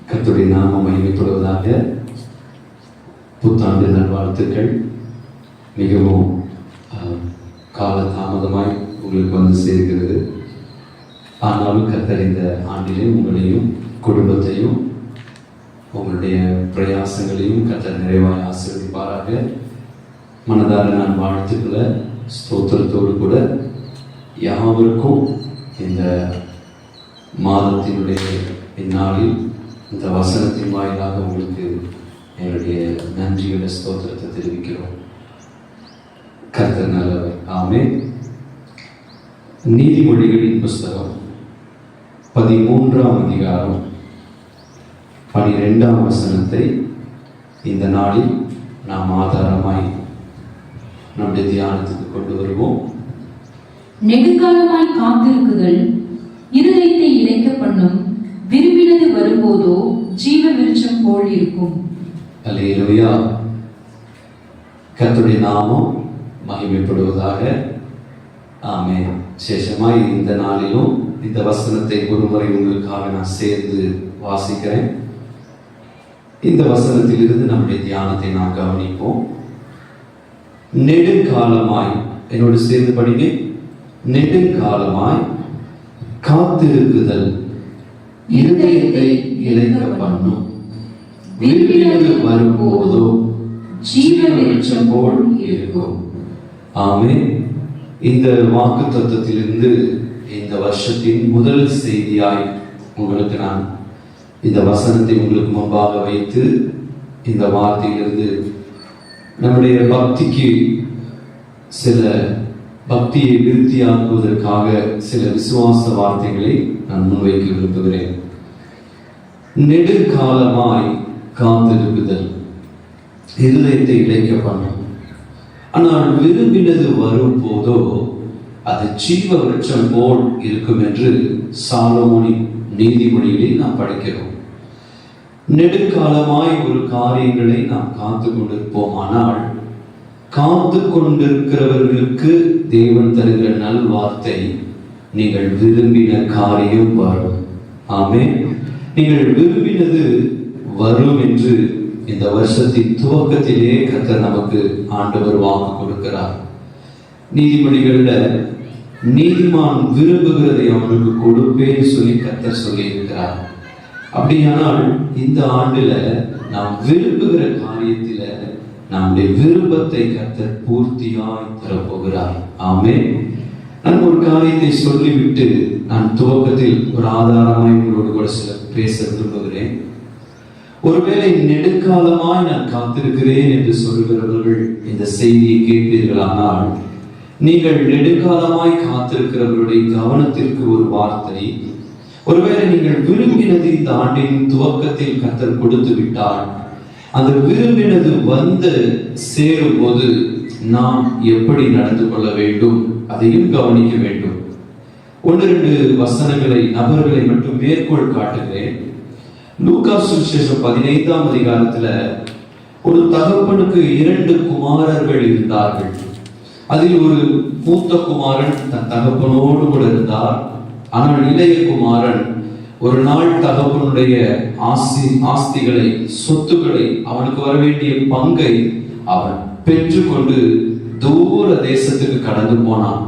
கர்த்தருடைய நாமம் மகிமைப்படுவதாக. புத்தாண்டு நல்வாழ்த்துக்கள். மிகவும் கால தாமதமாய் உங்களுக்கு வந்து சேர்க்கிறது. ஆனாலும் கர்த்தர் இந்த ஆண்டிலே உங்களையும் குடும்பத்தையும் உங்களுடைய பிரயாசங்களையும் கர்த்தர் நிறைவாய் ஆசீர்வதிப்பாராக. மனதார நான் வாழ்த்துக்களை ஸ்தோத்திரத்தோடு கூட யாவருக்கும் இந்த மாதத்தினுடைய இந்நாளில் இந்த வசனத்தின் வாயிலாக உங்களுக்கு என்னுடைய நன்றிகளை ஸ்தோத்திரத்தை தெரிவிக்கிறோம். கர்த்தர் நல்லவர். ஆமென். நீதிமொழிகளின் புஸ்தகம் 13ஆம் அதிகாரம் 12ஆம் வசனத்தை இந்த நாளில் நாம் ஆதாரமாய் நம்முடைய தியானத்துக்கு கொண்டு வருவோம். நெடுங்காலமாய் காத்திருக்குதல் இருதயத்தை இளைக்க பண்ணும், விரும்பினது வரும்போதோ ஜீவ விருட்சம் போல் இருக்கும். அல்லேலூயா. கர்த்தருடைய நாமம் மகிமைப்படுவதாக. ஆமென். விசேஷமாய் இந்த நாளிலும் இந்த வசனத்தை ஒருமுறை உங்களுக்காக நான் சேர்ந்து வாசிக்கிறேன். இந்த வசனத்திலிருந்து நம்முடைய தியானத்தை நாம் கவனிப்போம். நெடுங்காலமாய், என்னோடு சேர்ந்து படிங்க. நெடுங்காலமாய் காத்திருக்குதல் இருதயத்தை இளைக்க பண்ணும், விரும்பினது வரும்போதோ ஜீவ விருட்சம் போல் இருக்கும். ஆமென். இந்த வாக்கு தத்துவத்திலிருந்து இந்த வருஷத்தின் முதல் செய்தியாய் உங்களுக்கு நான் இந்த வசனத்தை உங்களுக்கு முன்பாக வைத்து இந்த வார்த்தையிலிருந்து நம்முடைய பக்திக்கு சில பக்தியை விருத்தியாக்குவதற்காக சில விசுவாச வார்த்தைகளை நான் முன்வைக்க விரும்புகிறேன். நெடுங்காலமாய் காத்திருக்குதல் இருதயத்தை இளைக்க பண்ணும், ஆனால் விரும்பினது வரும் போதோ அது ஜீவ விருட்சம் போல் இருக்கும் என்று சாலமோனின் நீதிமொழிகளில் நாம் படிக்கிறோம். நெடுங்காலமாய் ஒரு காரியங்களை நாம் காத்து கொண்டிருப்போமானால் காத்து கொண்டிருக்கிறவர்களுக்கு தேவன் தருகிற நல் வார்த்தை, நீங்கள் விரும்பின காரியம் வரும். ஆமென். நீங்கள் விரும்பினது வரும் என்று இந்த வருஷத்தின் துவக்கத்திலே கர்த்தர் நமக்கு ஆண்டவர் வாக்கு கொடுக்கிறார். நீதிமொழிகள்ல நீதிமான் விரும்புகிறதை அவனுக்கு கொடுப்பேன்னு சொல்லி கர்த்தர் சொல்லி இருக்கிறார். அப்படியானால் இந்த ஆண்டுல நாம் விரும்புகிற காரியத்தில நம்முடைய விருப்பத்தை கர்த்தர் பூர்த்தியாய் தரப்போகிறார். ஆமென். நான் ஒரு காரியத்தை சொல்லிவிட்டு நான் துவக்கத்தில் ஒரு ஆதாரமாய் உங்களோடு கூட சில பேச விரும்புகிறேன். ஒருவேளை நெடுங்காலமாய் நான் காத்திருக்கிறேன் என்று சொல்கிறவர்கள் இந்த செய்தியை கேட்பீர்களானால், நீங்கள் நெடுங்காலமாய் காத்திருக்கிறவர்களுடைய கவனத்திற்கு ஒரு வார்த்தை. ஒருவேளை நீங்கள் விரும்பினது இந்த ஆண்டின் துவக்கத்தில் கர்த்தர் கொடுத்து விட்டால், அந்த விரும்பினது வந்து சேரும் போது நாம் எப்படி நடந்து கொள்ள வேண்டும் அதையும் கவனிக்க வேண்டும். 1-2 வசனங்களை, நபர்களை மட்டும் மேற்கோள் காட்டுகிறேன். லூக்கா சுவிசேஷம் 15ஆம் அதிகாரத்துல ஒரு தகப்பனுக்கு 2 குமாரர்கள் இருந்தார்கள். அதில் ஒரு மூத்த குமாரன் தன் தகப்பனோடு கூட இருந்தார். ஆனால் இளைய குமாரன் ஒரு நாள் தகப்பனுடைய ஆஸ்திகளை, சொத்துக்களை, அவனுக்கு வர வேண்டிய பங்கை அவன் பெற்றுக்கொண்டு தூர தேசத்துக்கு கடந்து போனான்.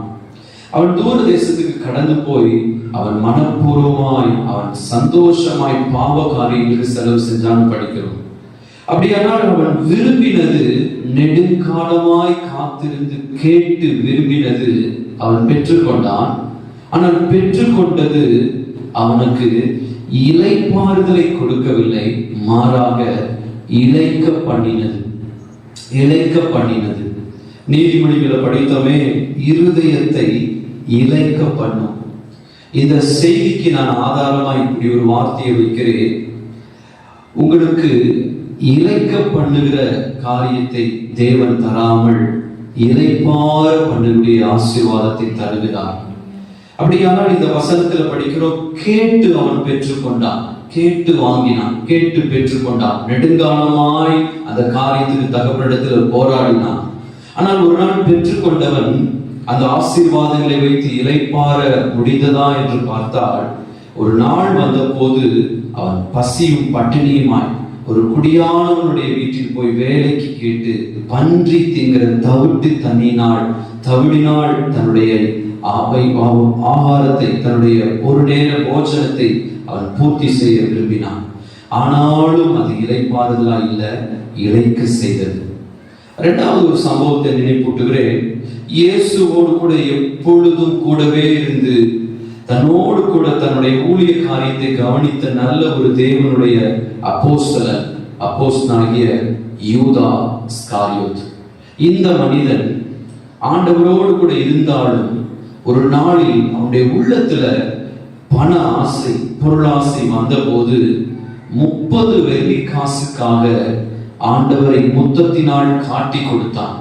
அவன் தூர தேசத்துக்கு கடந்து போய் அவன் மனப்பூர்வமாய், அவன் சந்தோஷமாய் பாவ காரியங்களுக்கு செலவு செஞ்சான்னு படிக்கிறோம். அப்படியானால் அவன் விரும்பினது, நெடுங்காலமாய் காத்திருந்து கேட்டு விரும்பினது அவன் பெற்றுக்கொண்டான். ஆனால் பெற்றுக்கொண்டது அவனுக்கு இளைப்பாறுதலை கொடுக்கவில்லை, மாறாக இளைக்க பண்ணினது. நீதிமொழிகளை படித்தோமே, இருதயத்தை இளைக்க பண்ணும். இந்த செய்திக்கு நான் ஆதாரமாய் இப்படி ஒரு வார்த்தையை வைக்கிறேன். உங்களுக்கு இளைக்க பண்ணுகிற காரியத்தை தேவன் தராமல் இளைப்பாற பண்ணக்கூடிய ஆசீர்வாதத்தை தருகிறார். அப்படியானால் இந்த வசனத்துல படிக்கிறோம், கேட்டு அவன் பெற்றுக்கொண்டான், கேட்டு வாங்கினான், கேட்டு பெற்றுக்கொண்டான். நெடுங்காலமாய் அந்த காரியத்துக்கு தகப்பனிடத்துல போராடினான். ஆனால் ஒரு நாள் பெற்றுக்கொண்டவன் அந்த ஆசீர்வாதங்களை வைத்து இளைப்பாற முடிந்ததா என்று பார்த்தால் ஒரு நாள் வந்த போது அவன் பசியும் பட்டினியுமாய் ஒரு குடியானவனுடைய வீட்டில் போய் வேலைக்கு கேட்டு பன்றி திங்கிற தவிடினால் தன்னுடைய ஆகாரத்தை, தன்னுடைய ஒரு நேர போஜனத்தை அவன் பூர்த்தி செய்ய விரும்பினான். ஆனாலும் அது இளைப்பாறுதலா இல்ல, இளைக்க செய்தது. இரண்டாவது ஒரு சம்பவத்தை நினைப்பூட்டுகிறேன். இயேசுவோடு கூட எப்பொழுதும் கூடவே இருந்து தன்னோடு கூட தன்னுடைய ஊழிய காரியத்தை கவனித்த நல்ல ஒரு தேவனுடைய அப்போஸ்தலனாகிய யூதா ஸ்காரியோத். இந்த மனிதன் ஆண்டவரோடு கூட இருந்தாலும் ஒரு நாளில் அவனுடைய உள்ளத்துல பண ஆசை, பொருளாசை வந்தபோது 30 வெள்ளி காசுக்காக ஆண்டவரை முத்தத்தினால் காட்டி கொடுத்தான்.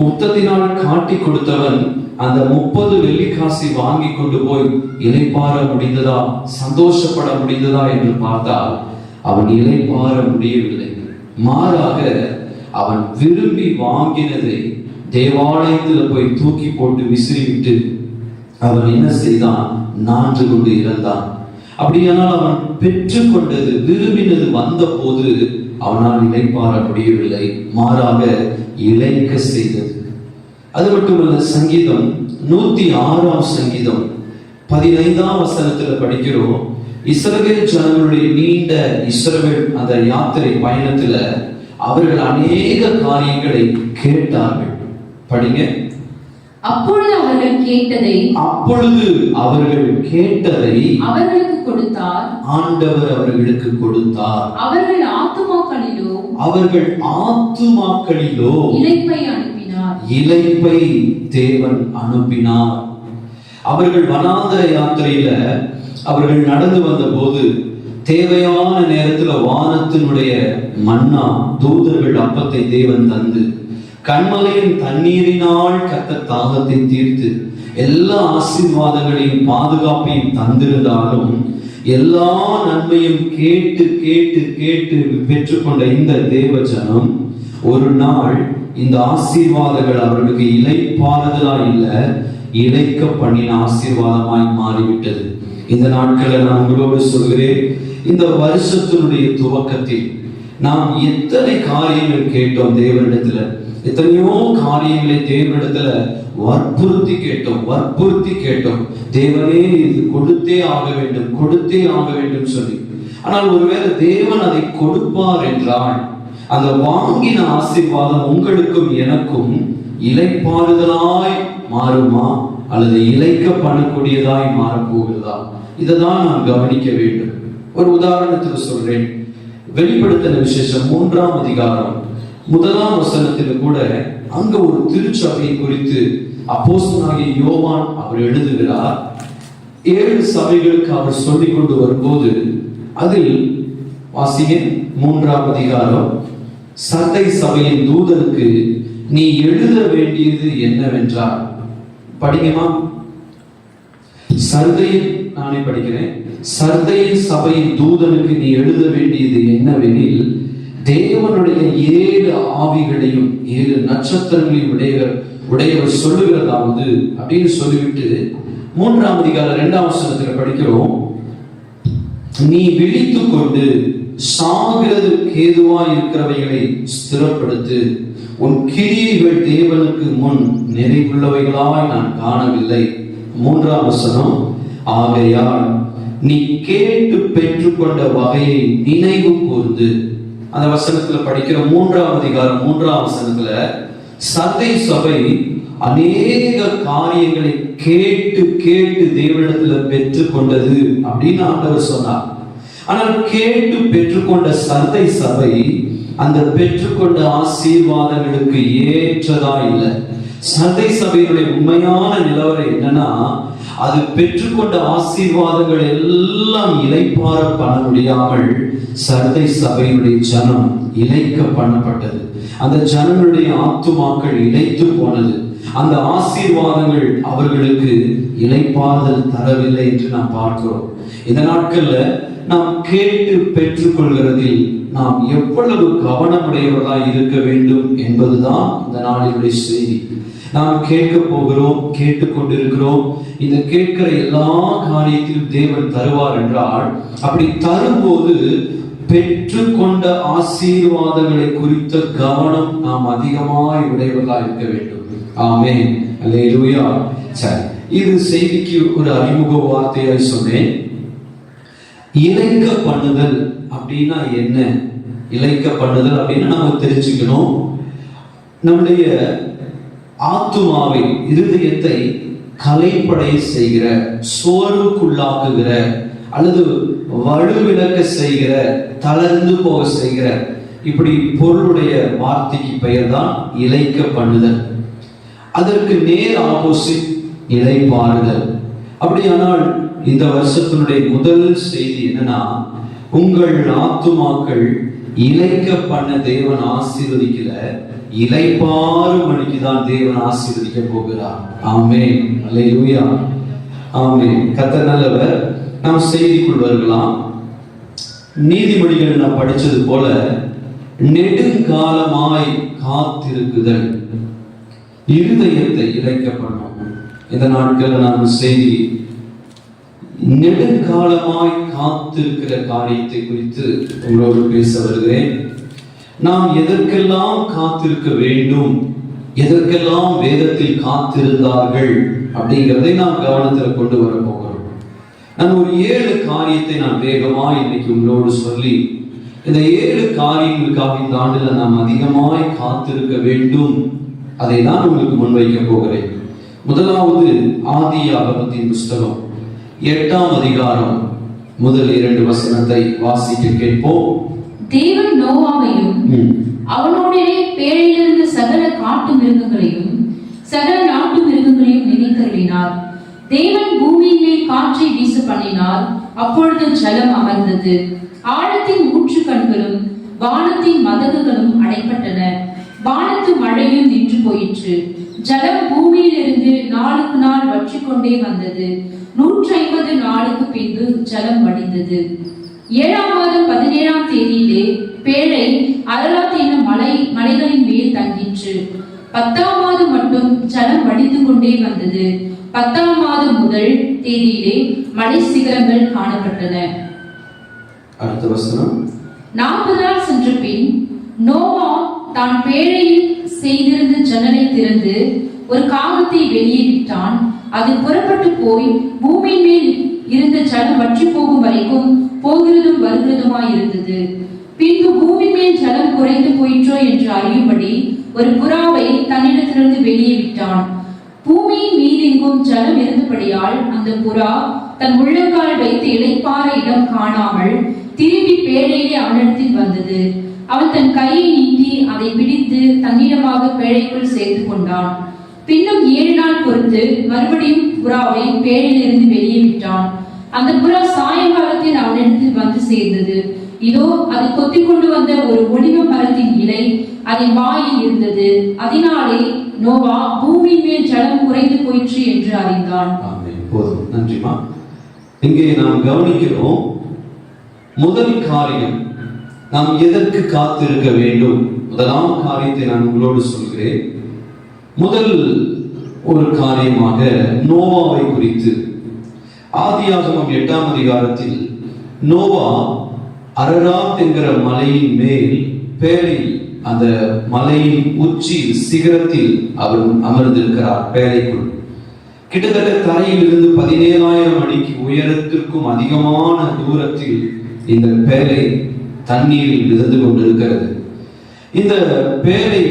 முத்தத்தினால் காட்டி கொடுத்தவன் அந்த 30 வெள்ளி காசை வாங்கி கொண்டு போய் இளைப்பாற முடிந்ததா, சந்தோஷப்பட முடிந்ததா என்று பார்த்தால் அவன் இளைப்பாற முடியவில்லை. மாறாக அவன் விரும்பி வாங்கினதை தேவாலயத்தில் போய் தூக்கி போட்டு விசிறிவிட்டு அவன் என்ன செய்தான்? நான்று கொண்டு இறந்தான். அப்படியானால் அவன் பெற்றுக்கொண்டது, விரும்பினது வந்த போது அவனால் இளைப்பாற முடியவில்லை, மாறாக இளைக்க செய்தது. அது மட்டுமல்ல, சங்கீதம் 106 சங்கீதம் 15 வசனத்தில் படிக்கிறோம். இஸ்ரவேல் ஜனங்களுடைய நீண்ட இஸ்ரவேல் அந்த யாத்திரை பயணத்துல அவர்கள் அநேக காரியங்களை கேட்டார்கள். படிங்க. அப்பொழுது அவர்கள் கேட்டதை அவர்களுக்கு கொடுத்தார். ஆண்டவர் அவர்களுக்கு கொடுத்தார். அவர்கள் ஆத்துமாக்களிலோ இளைப்பை தேவன் அனுப்பினார். அவர்கள் வனாந்தர யாத்திரையில அவர்கள் நடந்து வந்த போது தேவையான நேரத்துல வானத்தினுடைய மன்னா, தூதர்கள் அப்பத்தை தேவன் தந்து, கண்மலையின் தண்ணீரினால் கர்த்தர் தாகத்தை தீர்த்து எல்லா ஆசீர்வாதங்களையும் பாதுகாப்பையும் தந்திருந்தாலும் எல்லா நன்மையும் கேட்டு கேட்டு கேட்டு பெற்றுக்கொண்ட இந்த தேவ ஜனம் ஒரு நாள் இந்த ஆசீர்வாதங்கள் அவர்களுக்கு இளைப்பாறுதலா இல்ல, இளைக்க பண்ணின ஆசீர்வாதமாய் மாறிவிட்டது. இந்த நாட்களில் நான் உங்களோடு சொல்கிறேன், இந்த வருஷத்தினுடைய துவக்கத்தில் நாம் எத்தனை காரியங்கள் கேட்டோம் தேவனிடத்துல, எத்தனையோ காரியங்களை தேவனிடத்துல வற்புறுத்தி கேட்டோம். தேவனே இது கொடுத்தே ஆக வேண்டும் சொல்லி. ஆனால் ஒருவேளை தேவன் அதை கொடுப்பார் என்றால் அந்த வாங்கின ஆசீர்வாதம் உங்களுக்கும் எனக்கும் இளைப்பாறுதலாய் மாறுமா அல்லது இளைக்க பண்ணக்கூடியதாய் மாறப்போகிறதா? இதைதான் நாம் கவனிக்க வேண்டும். ஒரு உதாரணத்துக்கு சொல்றேன். வெளிப்படுத்தின விசேஷம் 3ஆம் அதிகாரம் 1ஆம் வசனத்தில் கூட அங்க ஒரு திருச்சபையை குறித்து அப்போஸ்தலனாகிய யோவான் அவர் எழுதுகிறார். 7 சபைகளுக்கு அவர் சொல்லிக் கொண்டு வரும்போது அதில் வாசிங்க 3ஆம் அதிகாரம், சர்தை சபையின் தூதனுக்கு நீ எழுத வேண்டியது என்னவென்றால், படிங்கம்மா. சர்தையின், நானே படிக்கிறேன். சர்தையின் சபையின் தூதனுக்கு நீ எழுத வேண்டியது என்னவெனில், தேவனுடைய 7 ஆவிகளையும் 7 நட்சத்திரங்களையும் உடையவர் சொல்லுகிறதாவது அப்படின்னு சொல்லிவிட்டு 3ஆம் அதிகாரம் 2ஆம் வசனத்தில் படிக்கிறோம். நீ விழித்துக் கொண்டு சாகிறது கேதுவாய் இருக்கிறவைகளை ஸ்திரப்படுத்து, உன் கிரியைகள் தேவனுக்கு முன் நிறைவுள்ளவைகளாய் நான் காணவில்லை. 3ஆம் வசனம், ஆகையால் நீ கேட்டு பெற்றுக்கொண்ட வகையை நினைவு கூர்ந்து. அந்த வசனத்துல படிக்கிற 3ஆம் அதிகாரம் 3ஆம் வசனத்துல சர்தை சபை அநேக காரியங்களை கேட்டு கேட்டு தேவனிடத்துல பெற்றுக்கொண்டது அப்படின்னு ஆண்டவர் சொன்னார். ஆனால் கேட்டு பெற்றுக்கொண்ட சர்தை சபை அந்த பெற்றுக்கொண்ட ஆசீர்வாதங்களுக்கு ஏற்றதா இல்லை. சர்தை சபையினுடைய உண்மையான நிலவரம் என்னன்னா, அது பெற்றுக்கொண்ட ஆசீர்வாதங்கள் எல்லாம் இளைப்பாற பண்ண முடியாமல் சர்தை சபையினுடைய ஜனம் இளைக்க பண்ணப்பட்டது. அந்த ஜனங்களுடைய ஆத்துமாக்கள் இளைத்து போனது. அந்த ஆசீர்வாதங்கள் அவர்களுக்கு இளைப்பாறுதல் தரவில்லை என்று நாம் பார்க்கிறோம். இந்த நாட்கள்ல நாம் கேட்டு பெற்றுக்கொள்கிறதில் நாம் எவ்வளவு கவனமுடையவர்களாய் இருக்க வேண்டும் என்பதுதான் இந்த நாளினுடைய செய்தி. நாம் கேட்க போகிறோம், கேட்டுக்கொண்டிருக்கிறோம். இந்த கேட்கிற எல்லா காரியத்திலும் தேவன் தருவார் என்றால், அப்படி தரும்போது பெற்றுக்கொண்ட ஆசீர்வாதங்களை குறித்த கவனம் நாம் அதிகமாய் உடையவர்களாக இருக்க வேண்டும். ஆமென், அல்லேலூயா. சரி, இது செய்திக்கு ஒரு அறிமுக வார்த்தையாய் சொன்னேன். இளைக்க பண்ணுதல் அப்படின்னா என்ன? இளைக்க பண்ணுதல் அப்படின்னா நம்ம தெரிஞ்சுக்கணும், நம்முடைய ஆத்துமாவை, இருதயத்தை கலைப்படை செய்கிற, சோர்வுக்குள்ளாக்குகிற, அல்லது வலுவிழக்க செய்கிற, தளர்ந்து போக செய்கிற, இப்படி பொருளுடைய வார்த்தைக்கு பெயர் தான் இளைக்க பண்ணுதல். அதற்கு நேர் ஆப்போசிட் இளைப்பாறுதல். அப்படியானால் இந்த வருஷத்தினுடைய முதல் செய்தி என்னன்னா, உங்கள் ஆத்துமாக்கள் இளைக்க பண்ண தேவன் ஆசீர்வதிக்கல, இளைப்பாறு மணிக்கு தான் தேவன் ஆசீர்வதிக்க போகிறார். ஆமென், அல்லேலூயா. ஆமென். கர்த்தர் நல்லவர். நாம் செய்திக்குள் வரலாம். நீதிமொழிகள் நாம் படிச்சது போல நெடுங்காலமாய் காத்திருக்குதல் இருதயத்தை இளைக்க பண்ணும். இந்த நாட்கள் நாம் செய்தி நெடுங்காலமாய் காத்திருக்கிற காரியத்தை குறித்து உங்களோடு பேச வருகிறேன். நாம் எதற்கெல்லாம் காத்திருக்க வேண்டும், எதற்கெல்லாம் வேதத்தில் காத்திருந்தார்கள் அப்படிங்கிறதை நாம் கவனத்தில் கொண்டு வர போகிறோம். நான் ஒரு 7 காரியத்தை நான் வேகமாய் இன்னைக்கு உங்களோடு சொல்லி, இந்த 7 காரியங்களுக்காக இந்த ஆண்டுல நாம் அதிகமாய் காத்திருக்க வேண்டும், அதை நான் உங்களுக்கு முன்வைக்க போகிறேன். முதலாவது ஆதியாகமத்தின் புஸ்தகம் 8ஆம் அதிகாரம் முதல் 2 வசனத்தை வாசிக்க கேட்போம். தேவன் நோவாவையும் அவனோடே பேழையிலிருந்து சகல காட்டு மிருகங்களையும் சகல நாட்டு மிருகங்களையும் நினைத்தருளினார். தேவன் பூமியின் மேல் காற்றை வீச பண்ணினார். அப்பொழுது ஜலம் அமர்ந்தது. ஆழத்தின் ஊற்று கண்களும் வானத்தின் மதகுகளும் அடைப்பட்டன. வானத்து மழையும் நின்று போயிற்று. ஜலம் பூமியிலிருந்து நாளுக்கு நாள் வற்றிக் கொண்டே வந்தது. 150 நாளுக்கு பின்பு ஜலம் வடிந்தது. 7ஆம் மாதம் 17ஆம் தேதியிலே பேழை அரலாத் என்னும் மலைகளின் மேல் தங்கிற்று. 10ஆம் மாதம் மட்டும் ஜலம் வடிந்து கொண்டே வந்தது. 10ஆம் மாதம் முதல் தேதியிலே மலை சிகரங்கள் காணப்பட்டன. அடுத்த வசனம். 40 நாள் சென்ற பின் நோவா தான் பேழையில் செய்திருந்த ஜன்னலை திறந்து ஒரு காகத்தை வெளியே விட்டான். அது புறப்பட்டு போய் பூமியின் மேல் இருந்த ஜலம் வற்றி போகும் வரைக்கும் போகிறதும் வருகிறதுமாய் இருந்தது. பின்பு பூமி மேல் ஜலம் குறைந்து போயிற்றோ என்று அறியும்படி ஒரு புறாவை தன்னிடத்திலிருந்து வெளியே விட்டான். பூமியின் மீதெங்கும் ஜலம் இருந்தபடியால் அந்த புறா தன் உள்ளங்கால் வைத்து இளைப்பாற இடம் காணாமல் திரும்பி பேழையிலே அவனிடத்தில் வந்தது. அவன் தன் கையை நீட்டி அதை பிடித்து தன்னிடமாக பேழைக்குள் சேர்த்து கொண்டான். பின்னும் 7 நாள் பொறுத்து மறுபடியும் புறாவை பேழையிலிருந்து வெளியே விட்டான். அந்த புறா சாயங்காலத்தில் அவனிடத்தில் வந்து சேர்ந்தது. இதோ அது கொத்தி கொண்டு வந்த ஒரு ஒலிவ மரத்தின் இலை அதன் வாயில் இருந்தது. அதனாலே நோவா பூமியின் மேல் ஜலம் குறைந்து போயிற்று என்று அறிந்தான். போதும், நன்றிமா. இங்கே நாம் கவனிக்கிறோம், முதல் காரியம் நாம் எதற்கு காத்திருக்க வேண்டும். முதலாம் காரியத்தை நான் உங்களோடு சொல்கிறேன். முதல் ஒரு காரியமாக நோவாவை குறித்து ஆதியாகமம் 8ஆம் அதிகாரத்தில் நோவா அரராத் என்கிற மலையின் மேல் பேழையில், அந்த மலையின் உச்சியில் சிகரத்தில் அவர் அமர்ந்திருக்கிறார். பேழைக்குள் கிட்டத்தட்ட தரையில் இருந்து 17,000 அடிக்கு உயரத்திற்கும் அதிகமான தூரத்தில் இந்த பேழை தண்ணீரில் மிதந்து கொண்டிருக்கிறது. இந்த பேழை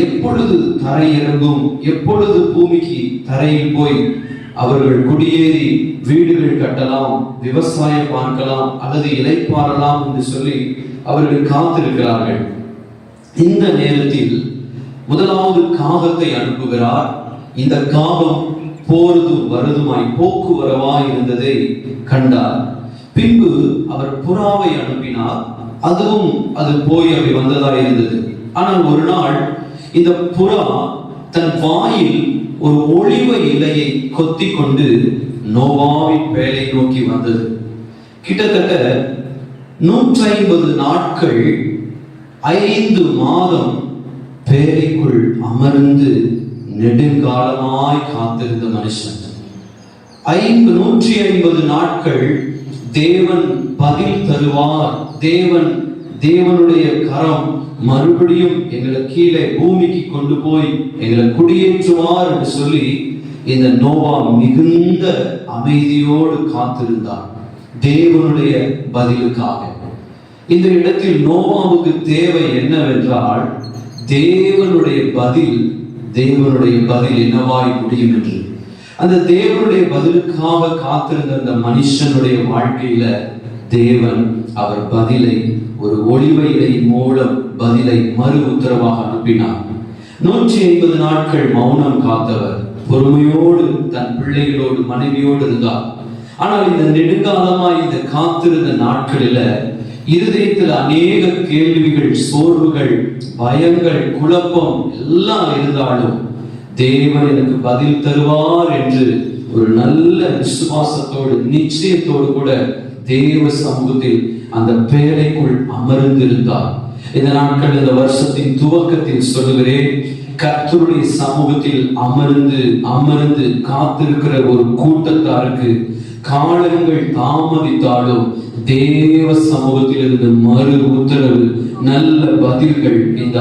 எப்பொழுது தரையிறங்கும், எப்பொழுது பூமிக்கு தரையில் போய் அவர்கள் குடியேறி வீடுகள் கட்டலாம், விவசாயம் பார்க்கலாம், அல்லது இளைப்பாறலாம் என்று சொல்லி அவர்கள் காத்திருக்கிறார்கள். இந்த நேரத்தில் முதலாவது காகத்தை அனுப்புகிறார். இந்த காகம் போறதும் வருதுமாய் போக்குவரவாய் இருந்ததை கண்டார். பின்பு அவர் புறாவை அனுப்பினார். அதுவும் அது போய் அப்படி வந்ததாக இருந்தது. ஆனால் ஒரு நாள் இந்த புறா தன் வாயில் ஒரு ஒளிவ இலையை கொத்தி கொண்டு நோவாவின் பேழை நோக்கி வந்தது. கிட்டத்தட்ட 150 நாட்கள் 5 மாதம் பேழைக்குள் அமர்ந்து நெடுங்காலமாய் காத்திருந்த மனுஷன். 150 நாட்கள் தேவன் பதில் தருவார், தேவனுடைய கரம் மறுபடியும் எங்களை கீழே பூமிக்கு கொண்டு போய் எங்களை குடியேற்றுவார் என்று சொல்லி இந்த நோவா மிகுந்த அமைதியோடு காத்திருந்தார் தேவனுடைய பதிலுக்காக. இந்த இடத்தில் நோவாவுக்கு தேவை என்னவென்றால் தேவனுடைய பதில் என்னவாய் முடியும் என்று. அந்த தேவனுடைய பதிலுக்காக காத்திருந்த அந்த மனுஷனுடைய வாழ்க்கையில தேவன் அவர் பதிலை ஒரு ஒளிவ இலை மூலம் பதிலை மறு உத்தரவாக அனுப்பினார். 150 நாட்கள் மௌனம் காத்தவர் பொறுமையோடு தன் பிள்ளைகளோடு மனைவியோடு இருந்தார். ஆனால் இந்த நெடுங்காலமாய் இந்த காத்திருந்த நாட்களில இருதயத்தில் அநேக கேள்விகள், சோர்வுகள், பயங்கள், குழப்பம் எல்லாம் இருந்தாலும் தேவன் எனக்கு பதில் தருவார் என்று ஒரு நல்ல விசுவாசத்தோடு நிச்சயத்தோடு கூட தேவ சமூகத்தில் அந்த பேழைக்குள் அமர்ந்திருந்தார். இந்த நாட்கள் இந்த வருஷத்தின் துவக்கத்தில் சொல்லுகிறேன், கர்த்தருடைய சமூகத்தில் அமர்ந்து காத்திருக்கிற ஒரு கூட்டத்தாருக்கு காலங்கள் தாமதித்தாலும் தேவ சமூகத்தில் இருந்து மறு உத்தரவு, நல்ல பதில்கள் இந்த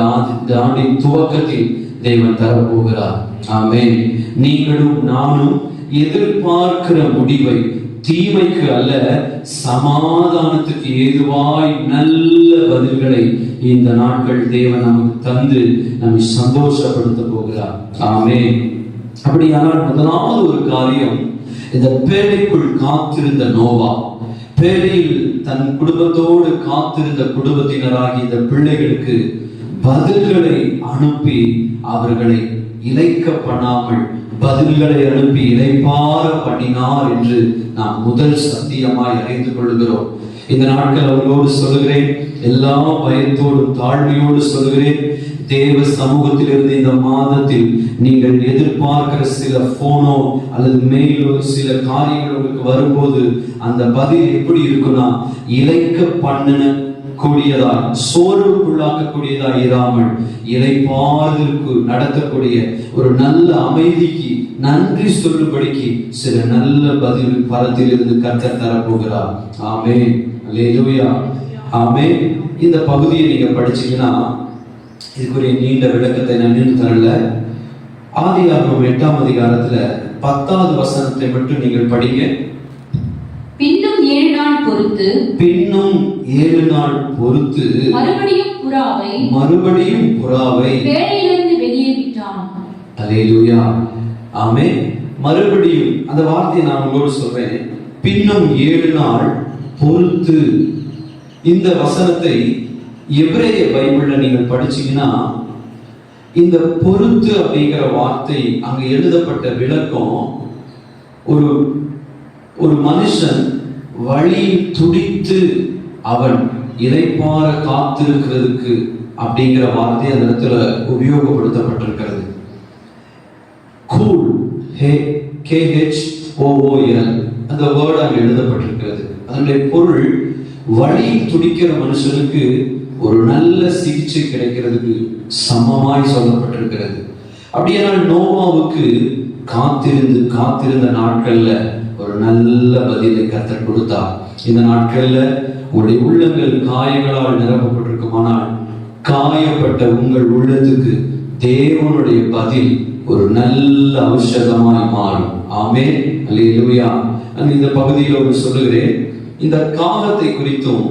ஆண்டின் துவக்கத்தில் தேவன் தரப்போகிறார். ஆமென். நீங்களும் நானும் எதிர்பார்க்கிற முடிவை தீமைக்கு அல்ல, சமாதானத்துக்கு ஏதுவாய் நல்ல பதில்களை இந்த நாட்கள் தேவன் நமக்கு தந்து நம்மை சந்தோஷப்படுத்த போகிறார். ஆமென். அப்படியானால் முதலாவது ஒரு காரியம், இந்த பேழைக்குள் காத்திருந்த நோவா, பேழையில் தன் குடும்பத்தோடு காத்திருந்த குடும்பத்தினராகி இந்த பிள்ளைகளுக்கு பதில்களை அனுப்பி அவர்களை இளைக்க பண்ணாமல் பதில்களை அனுப்பி இளைப்பார பண்ணினார் என்று நாம் முதல் சத்தியமாய் அறிந்து கொள்கிறோம். இந்த நாட்கள் அவர்களோடு சொல்லுகிறேன், எல்லா பயத்தோடும் தாழ்மையோடு சொல்லுகிறேன், தேவ சமூகத்திலிருந்து இந்த மாதத்தில் நீங்கள் எதிர்பார்க்கிற சில போனோ அல்லது மெயிலோ சில காரியங்கள் உங்களுக்கு வரும்போது அந்த பதில் எப்படி இருக்குன்னா, இளைக்க பண்ணின கூடியதாய், சோர்வுக்குள்ளாக்கக்கூடியதாய் இராமல் இளைப்பாறுதலுக்கு நடத்தக்கூடிய ஒரு நல்ல அமைதிக்கு நன்றி சொல்லும்படிக்கு சில நல்ல பதில் பலத்தில் இருந்து கர்த்தர் தரப்போகிறார். ஆமென். அல்லேலூயா. ஆமென். இந்த பகுதியை நீங்க படிச்சீங்கன்னா இதுக்குரிய நீண்ட விளக்கத்தை நான் நின்று தரல. ஆதியாகமம் 8ஆம் அதிகாரத்துல 10வது வசனத்தை மட்டும் நீங்கள் படிங்க. பின்னும் 7 நாள் பொறுத்து மறுபடியும் புறாவை பேழையிலிருந்து வெளியே விட்டான். அல்லேலூயா. ஆமென். மறுபடியும் அந்த வார்த்தையை நான் உங்களோடு சொல்றேன். பின்னும் 7 நாள் பொறுத்து. இந்த வசனத்தை எபிரேய பைபிள்ல நீங்கள் படிச்சீங்கன்னா இந்த பொறுத்து அப்படிங்கிற வார்த்தை அங்க எழுதப்பட்ட விளக்கம், ஒரு மனுஷன் வழி துடித்து அவன் இளைப்பாற காத்திருக்கிறதுக்கு அப்படிங்கிற வார்த்தை அந்த இடத்துல உபயோகப்படுத்தப்பட்டிருக்கிறது. கூல், KHOOL அந்த வேர்டு அங்க எழுதப்பட்டிருக்கிறது. அதனுடைய பொருள் வழி துடிக்கிற மனுஷனுக்கு ஒரு நல்ல சிகிச்சை கிடைக்கிறதுக்கு சமமாய் சொல்லப்பட்டிருக்கிறது. அப்படியானால் நோவாவுக்கு காத்திருந்த நாட்கள்ல ஒரு நல்ல பதிலை கர்த்தர் கொடுத்தார். இந்த நாட்கள்ல உங்களுடைய உள்ளங்கள் காயங்களால் நிரப்பப்பட்டிருக்குமானால் காயப்பட்ட உங்கள் உள்ளத்துக்கு தேவனுடைய பதில் ஒரு நல்ல ஔஷதமாய் மாறும். ஆமென். அல்லேலூயா. நான் இந்த பகுதியில் ஒரு சொல்லுகிறேன், இந்த காகத்தை குறித்தும்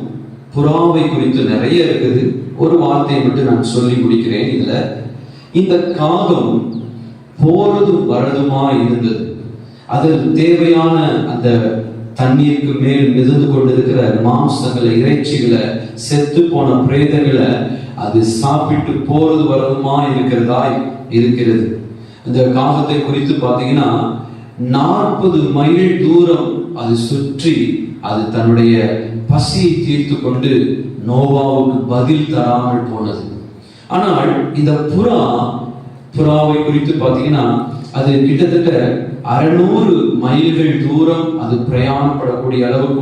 புறாவை குறித்து நிறைய இருக்குது. ஒரு வார்த்தையை மட்டும் நான் சொல்லி முடிக்கிறேன். இதுல இந்த காகம் போறதும் வரதுமா இருந்தது. அதில் தேவையான அந்த தண்ணீருக்கு மேல் மிதந்து கொண்டிருக்கிற மாம்சங்களை, இறைச்சிகளை, செத்து போன பிரேதங்களை அது சாப்பிட்டு போறது வரதுமா இருக்கிறது. இந்த காகத்தை குறித்து பார்த்தீங்கன்னா 40 மைல் தூரம் அது சுற்றி அது தன்னுடைய பசியை தீர்த்து கொண்டு நோவாவுக்கு பதில் தராமல் போனது. ஆனால் இந்த புறாவை குறித்து பார்த்தீங்கன்னா அது கிட்டத்தட்ட 600 மைல்கள் தூரம் அது பிரயாணப்படக்கூடிய அளவுக்கு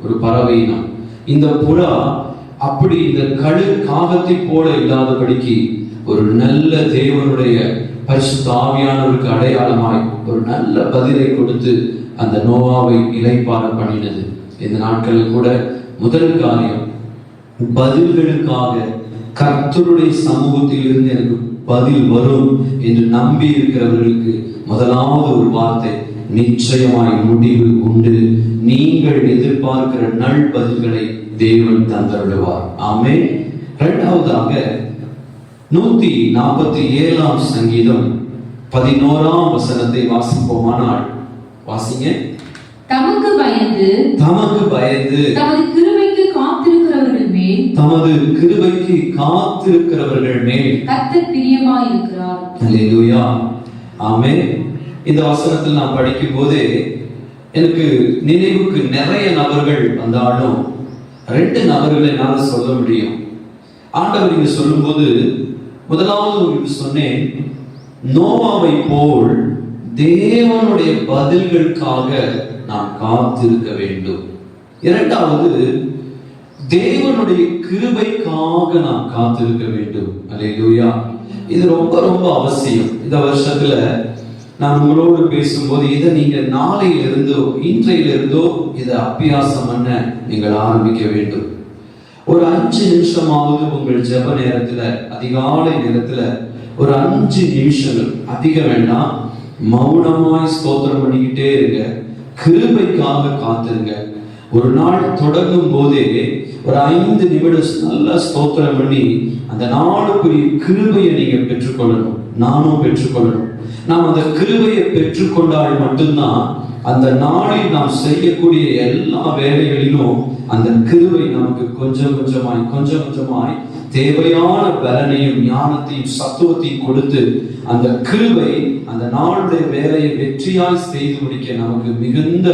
ஒரு பறவை இனம். இந்த புறா அப்படி இந்த காகத்தை போல இல்லாதபடிக்கு ஒரு நல்ல தேவனுடைய பரிசுத்த ஆவியானவருக்கு அடையாளமாய் ஒரு நல்ல பதிலை கொடுத்து அந்த நோவாவை இளைப்பாற பண்ணினது. இந்த நாட்களில் கூட முதல் காரியம், பதில்களுக்காக கர்த்தருடைய சமூகத்தில் இருந்து எனக்கு பதில் வரும் என்று நம்பி இருக்கிறவர்களுக்கு முதலாவது ஒரு வார்த்தை, நிச்சயமாய் முடிவு உண்டு. நீங்கள் எதிர்பார்க்கிற நல் பதில்களை தேவன் தந்தருடுவார். ஆமென். இரண்டாவதாக 147 சங்கீதம் 11 வசனத்தை வாசிப்போமானால், வாசிங்க. தமக்கு பயந்து தமது கிருபைக்கு காத்திருக்கிறவர்கள் மேல் கர்த்தர் பிரியமாயிருக்கிறார். அல்லேலூயா. ஆமென். இந்த வசனத்தில் நான் படிக்கும் போதே எனக்கு நினைவுக்கு நிறைய நபர்கள் வந்தாலும் 2 நபர்களை என்னால் சொல்ல முடியும். ஆண்டவர் இங்கு சொல்லும்போது முதலாவது உங்களுக்கு சொன்னேன், நோவாவை போல் தேவனுடைய பதில்களுக்காக நாம் காத்திருக்க வேண்டும். இரண்டாவது, தேவனுடைய கிருபைக்காக நாம் காத்திருக்க வேண்டும். அல்லேலூயா. இது ரொம்ப ரொம்ப அவசியம். இந்த வருஷத்துல நான் உங்களோடு பேசும்போது இதை நீங்க நாளையிலிருந்தோ இன்றையிலிருந்தோ இதை அபியாசம் பண்ண நீங்கள் ஆரம்பிக்க வேண்டும். ஒரு 5 நிமிஷமாவது உங்கள் ஜெப நேரத்துல, அதிகாலை நேரத்துல ஒரு 5 நிமிஷங்கள், அதிகம் வேண்டாம், மௌனமாய் ஸ்தோத்திரம் பண்ணிக்கிட்டே இருங்க. கிருபைக்காக காத்திருங்க. ஒரு நாள் தொடங்கும் போதே ஒரு 5 நிமிடம் நல்லா ஸ்தோத்திரம் பண்ணி அந்த நாளுக்குரிய கிருபையை நீங்க பெற்றுக்கொள்ளணும். நானும் பெற்றுக்கொள்ளணும். நாம் அந்த கிருபையை பெற்றுக்கொண்டால் மட்டும்தான் அந்த நாளில் நாம் செய்யக்கூடிய எல்லா வேலைகளிலும் அந்த கிருபை நமக்கு கொஞ்சம் கொஞ்சமாய் தேவையான பலனையும் ஞானத்தையும் சத்துவத்தையும் கொடுத்து அந்த கிருபை அந்த நாளுடைய வேலையை வெற்றியாய் செய்து முடிக்க நமக்கு மிகுந்த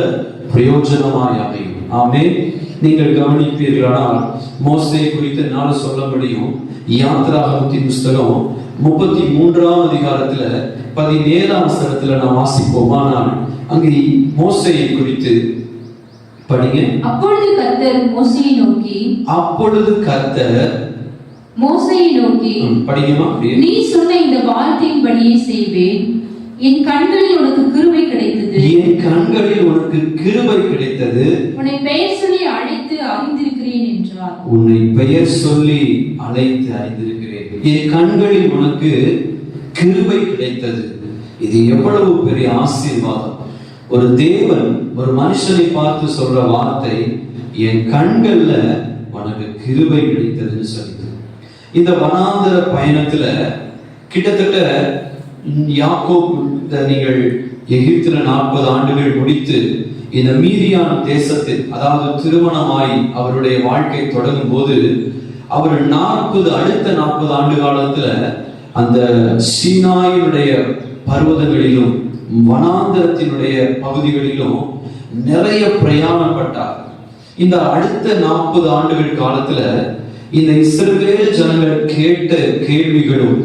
பிரயோஜனமாய் அமையும். ஆமென். நீங்கள் கவனிப்பீர்களானால் மோசே குறித்து என்னால் சொல்ல முடியும். யாத்ராகமத்தின் புஸ்தகம் 33 அதிகாரத்துல 17 வசனத்துல நாம் வாசிப்போமானால் அங்கே மோசேயை குறித்து படிங்க. அப்பொழுது கர்த்தர் மோசேயை நோக்கி படிங்கமா. நீ சொன்ன இந்த வார்த்தையின்படியே செய்வேன். என் கண்களில் உனக்கு கிருபை கிடைத்தது. உன்னை பெயர் சொல்லி அழைத்து அறிந்திருக்கிறேன் என்றார். என் கண்களில் உனக்கு கிருபை கிடைத்தது. இது எவ்வளவு பெரிய ஆசீர்வாதம். ஒரு தேவன் ஒரு மனுஷனை பார்த்து சொல்ற வார்த்தை, என் கண்கள்ல உனக்கு கிருபை கிடைத்ததுன்னு சொல்லி. இந்த வனாந்தர பயணத்துல கிட்டத்தட்ட யாக்கோபு, நீங்கள் எகிப்துல 40 ஆண்டுகள் முடித்து இந்த மீதியான் தேசத்தில், அதாவது திருமணமாய் அவருடைய வாழ்க்கை தொடங்கும் போது அவர் அடுத்த 40 ஆண்டு காலத்துல அந்த சீனாயினுடைய பர்வதங்களிலும் வனாந்தரத்தினுடைய பகுதிகளிலும் நிறைய பிரயாணப்பட்டார். இந்த அடுத்த 40 ஆண்டுகள் காலத்துல இந்த இஸ்ரவேல் ஜனங்கள் கேட்ட கேள்விகளும்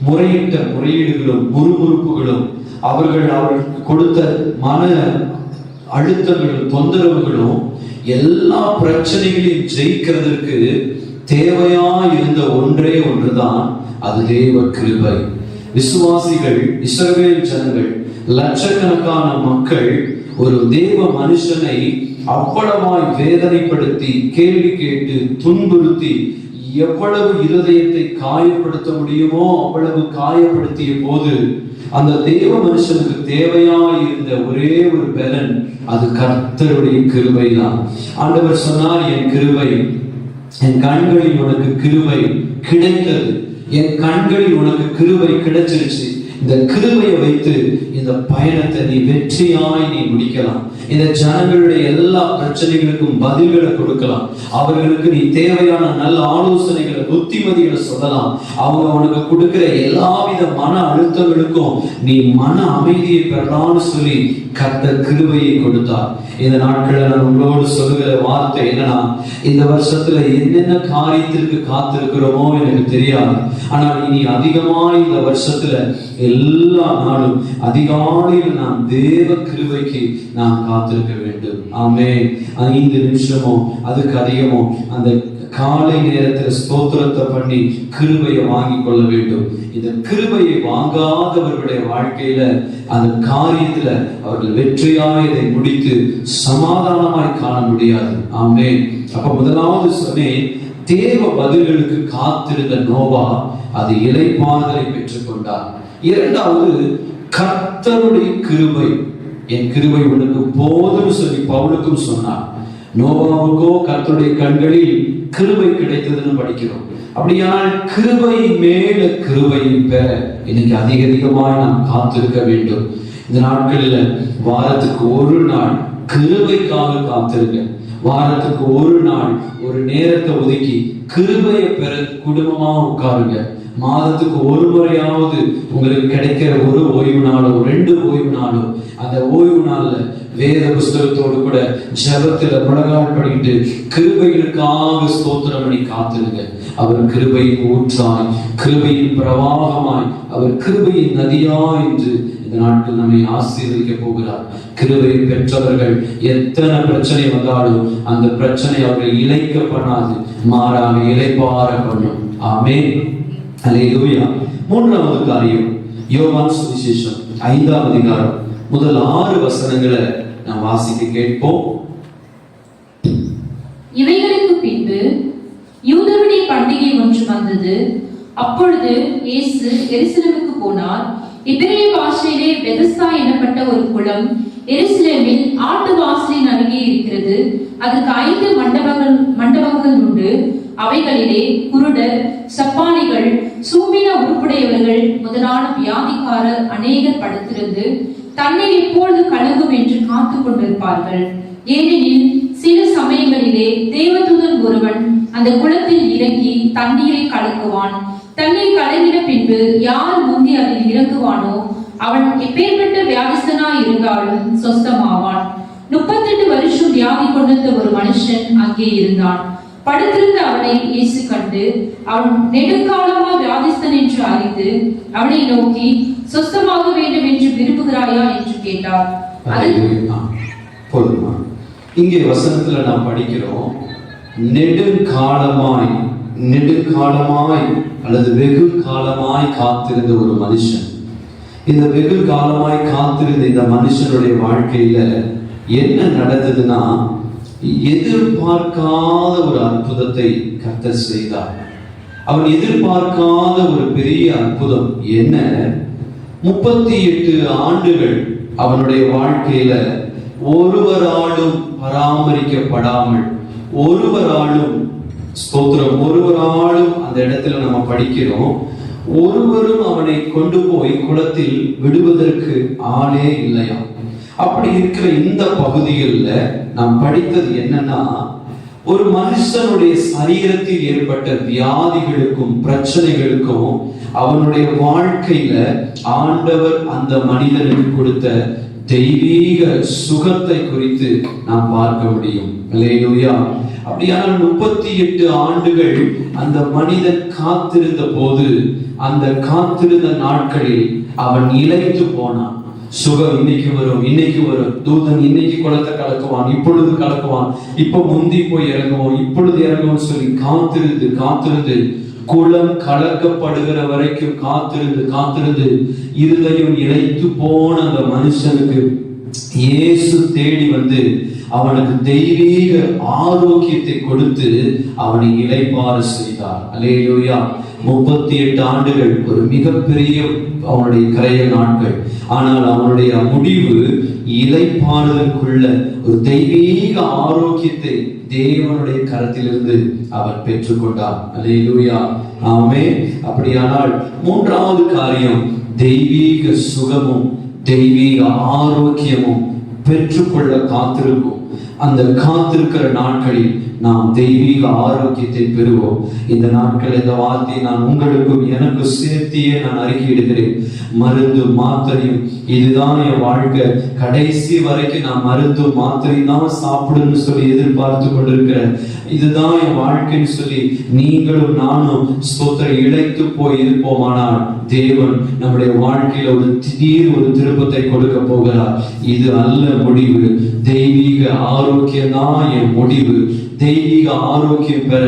முறையிட்ட முறையீடுகளும் முறுமுறுப்புகளும் அவர்களுக்கு கொடுத்த மன அழுத்தங்களும் தொந்தரவுகளும் எல்லா பிரச்சனைகளையும் ஜெயிக்கிறதுக்கு தேவையா இருந்த ஒன்றே ஒன்றுதான், அது தேவ கிருபை. விசுவாசிகள், இஸ்ரவேல் ஜனங்கள், லட்சக்கணக்கான மக்கள் ஒரு தேவ மனுஷனை அவ்வளவாய் வேதனைப்படுத்தி கேள்வி கேட்டு துன்புறுத்தி எவ்வளவு இருதயத்தை காயப்படுத்த முடியுமோ அவ்வளவு காயப்படுத்திய போது அந்த தேவ மனுஷனுக்கு தேவையாய் இருந்த ஒரே ஒரு பலன், அது கர்த்தருடைய கிருபை தான். ஆண்டவர் சொன்னார், என் கிருபை, என் கண்களில் உனக்கு கிருபை கிடைத்தது. என் கண்களில் உனக்கு கிருபை கிடைச்சிருச்சு. இந்த கிருபையை வைத்து இந்த பயணத்தை நீ வெற்றியாய் நீ முடிக்கலாம். இந்த ஜனங்களுடைய எல்லா பிரச்சனைகளுக்கும் பதில்களை கொடுக்கலாம். அவர்களுக்கு நீ தேவையான நல்ல ஆலோசனைகளை, புத்திமதிகளை சொல்லலாம். அவங்க உனக்கு கொடுக்கிற எல்லாவித மன அழுத்தங்களுக்கும் நீ மன அமைதியை பெறலாம்னு சொல்லி கர்த்தர் கிருபையை கொடுத்தார். இந்த நாட்களில் நான் உங்களோடு சொல்லுகிற வார்த்தை என்னன்னா, இந்த வருஷத்துல என்னென்ன காரியத்திற்கு காத்திருக்கிறோமோ எனக்கு தெரியாது. ஆனால் இனி அதிகமாய் இந்த வருஷத்துல எல்லா நாளும் அதிகாலையில் நாம் தேவ கிருபைக்கு நாம் காத்திருக்க வேண்டும். ஆமென். 5 நிமிஷமோ அதுக்கு அதிகமோ அந்த காலை நேரத்தில் ஸ்தோத்திரத்தை பண்ணி கிருபையை வாங்கி கொள்ள வேண்டும். இந்த கிருபையை வாங்காதவர்களுடைய வாழ்க்கையில அந்த காரியத்துல அவர்கள் வெற்றியாய் இதை முடித்து சமாதானமாய் காண முடியாது. ஆமென். அப்ப முதலாவது சொன்னேன், தேவ பதில்களுக்கு காத்திருந்த நோவா அது இளைப்பாறுதலை பெற்றுக் கொண்டார். இரண்டாவது, கர்த்தருடைய கிருபை, என் கிருபை உனக்கு போதும்னு சொல்லி பவுலுக்கும் சொன்னார். நோவாவுக்கோ கர்த்தருடைய கண்களில் கிருபை கிடைத்ததுன்னு படிக்கிறோம். அப்படியானால் கிருபை மேல கிருபையை பெற இன்னைக்கு அதிகமாய் நாம் காத்திருக்க வேண்டும். இந்த நாட்களில் வாரத்துக்கு ஒரு நாள் கிருபைக்காக காத்திருங்க. வாரத்துக்கு ஒரு நாள் ஒரு நேரத்தை ஒதுக்கி கிருபையை பெற குடும்பமா உட்காருங்க. மாதத்துக்கு ஒரு முறையாவது உங்களுக்கு கிடைக்கிற ஒரு ஓய்வு நாளோ 2 ஓய்வு நாளோ அந்த ஓய்வு நாள்ல வேத புஸ்தகத்தோடு கூட ஜெபத்துல முழங்கால் படிட்டு கிருபைகளுக்காக ஸ்தோத்திரம் பண்ணி காத்திருங்க. அவர் கிருபையின் ஊற்றாய், கிருபையின் பிரவாகமாய், அவர் கிருபையின் நதியா என்று இந்த நாட்கள் நம்மை ஆசீர்வதிக்க போகிறார். கிருபை பெற்றவர்கள் எத்தனை பிரச்சனை வந்தாலும் அந்த பிரச்சனை அவர்கள் இழைக்க பண்ணாது, மாறாக இளைப்பாற பண்ணும். ஆமென். அல்லேலூயா. மூன்றாவது காரியம், யோவான் சுவிசேஷம் 5ஆம் அதிகாரம் முதல் 6 வசனங்களை நாம் வாசிக்க கேட்போம். இவைகளுக்கு பின்பு யூதருடைய பண்டிகை ஒன்று வந்தது. அப்பொழுது இயேசு எருசலேமுக்கு போனார். எபிரேய பாஷையிலே பெதஸ்தா எனப்பட்ட ஒரு குளம் எருசலேமில் ஆட்டு வாசலின் அருகே இருக்கிறது. அதுக்கு 5 மண்டபங்கள் உண்டு. அவைகளிலே குருடர், சப்பானிகள், சூம்பின உருப்புடையவர்கள் முதலான வியாதிக்காரர் அநேகர் படுத்திருந்து தண்ணீர் எப்பொழுது கலங்கும் என்று காத்து கொண்டிருப்பார்கள். ஏனெனில் சில சமயங்களிலே தேவதூதன் ஒருவன் அந்த குளத்தில் இறங்கி தண்ணீரை கலக்குவான். தண்ணீர் கலங்கின பின்பு யார் முந்தி அதில் இறங்குவானோ அவன் எப்பேற்பட்ட வியாதிஸ்தனாய் இருந்தாலும் சொஸ்தமாவான். 38 வருஷம் வியாதி கொண்டிருந்த ஒரு மனுஷன் அங்கே இருந்தான். படுத்திருந்த அவனை இயேசு கண்டு அவன் நெடுங்காலமா வியாதிஸ்தன் என்று அறிந்து அவனை நோக்கி, சொஸ்தமாக வேண்டும் என்று விரும்புகிறாயா என்று கேட்டார். இங்கே வசனத்துல நாம் படிக்கிறோம், நெடுங்காலமாய் அல்லது வெகு காலமாய் காத்திருந்த ஒரு மனுஷன். இந்த வெகு காலமாய் காத்திருந்த இந்த மனுஷனுடைய வாழ்க்கையில என்ன நடந்ததுன்னா, எதிர்பார்க்காத ஒரு அற்புதத்தை கர்த்தர் செய்தார். அவன் எதிர்பார்க்காத ஒரு பெரிய அற்புதம் என்ன, 38 ஆண்டுகள் அவனுடைய வாழ்க்கையில ஒருவராலும் பராமரிக்கப்படாமல், ஒருவராலும் அந்த இடத்துல நம்ம படிக்கிறோம், ஒருவரும் அவனை கொண்டு போய் குளத்தில் விடுவதற்கு ஆளே இல்லையா. அப்படி இருக்கிற இந்த பகுதிகளில் நாம் படித்தது என்னன்னா, ஒரு மனுஷனுடைய சரீரத்தில் ஏற்பட்ட வியாதிகளுக்கும் பிரச்சனைகளுக்கும் அவனுடைய வாழ்க்கையில ஆண்டவர் அந்த மனிதனுக்கு கொடுத்த தெய்வீக சுகத்தை குறித்து நாம் பார்க்க முடியும். அல்லேலூயா. அப்படியான 38 ஆண்டுகள் அந்த மனிதன் காத்திருந்த போது, அந்த காத்திருந்த நாட்களில் அவன் இளைத்து போனான். சுகம் இன்னைக்கு வரும், தூதன் இன்னைக்கு குளத்தை கலக்குவான், இப்பொழுது கலக்குவான், இப்ப முந்தி போய் இறங்குவோம், இப்பொழுது இறங்குவோம் சொல்லி காத்திருந்து குளம் கலக்கப்படுகிற வரைக்கும் காத்திருந்து இருதயம் இளைத்து போன அந்த மனுஷனுக்கு இயேசு தேடி வந்து அவனுக்கு தெய்வீக ஆரோக்கியத்தை கொடுத்து அவனை இளைப்பாற செய்தார். அல்லேலூயா. 38 ஆண்டுகள் ஒரு மிகப்பெரிய அவனுடைய கரைய நாட்கள். ஆனால் அவனுடைய முடிவு இளைப்பாறுதலுக்குள்ள ஒரு தெய்வீக ஆரோக்கியத்தை தேவனுடைய கரத்திலிருந்து அவன் பெற்றுக்கொண்டான். அல்லேலூயா. ஆமென். அப்படியானால் மூன்றாவது காரியம், தெய்வீக சுகமும் தெய்வீக ஆரோக்கியமும் பெற்றுக்கொள்ள காத்திருக்கும். அந்த காத்திருக்கிற நாட்களில் நாம் தெய்வீக ஆரோக்கியத்தை பெறுவோம். இந்த நாட்கள் இந்த வார்த்தையை நான் உங்களுக்கும் எனக்கு சேர்த்தியே நான் அறிக்கையிடுகிறேன். மருந்து மாத்திரையும் இதுதான் என் வாழ்க்கை, கடைசி வரைக்கும் நான் மருந்து மாத்திரையும் தான் சாப்பிடுன்னு சொல்லி எதிர்பார்த்து கொண்டிருக்கிறேன், இதுதான் என் வாழ்க்கைன்னு சொல்லி நீங்களும் நானும் ஸ்தோத்திரம் இழைத்து போய் இருப்போமானால் தேவன் நம்முடைய வாழ்க்கையில ஒரு திடீர் ஒரு திருப்பத்தை கொடுக்க போகிறார். இது அல்ல முடிவு. தெய்வீக ஆரோக்கியம் தான் என் முடிவு, தெய்வீக ஆரோக்கியம் பெற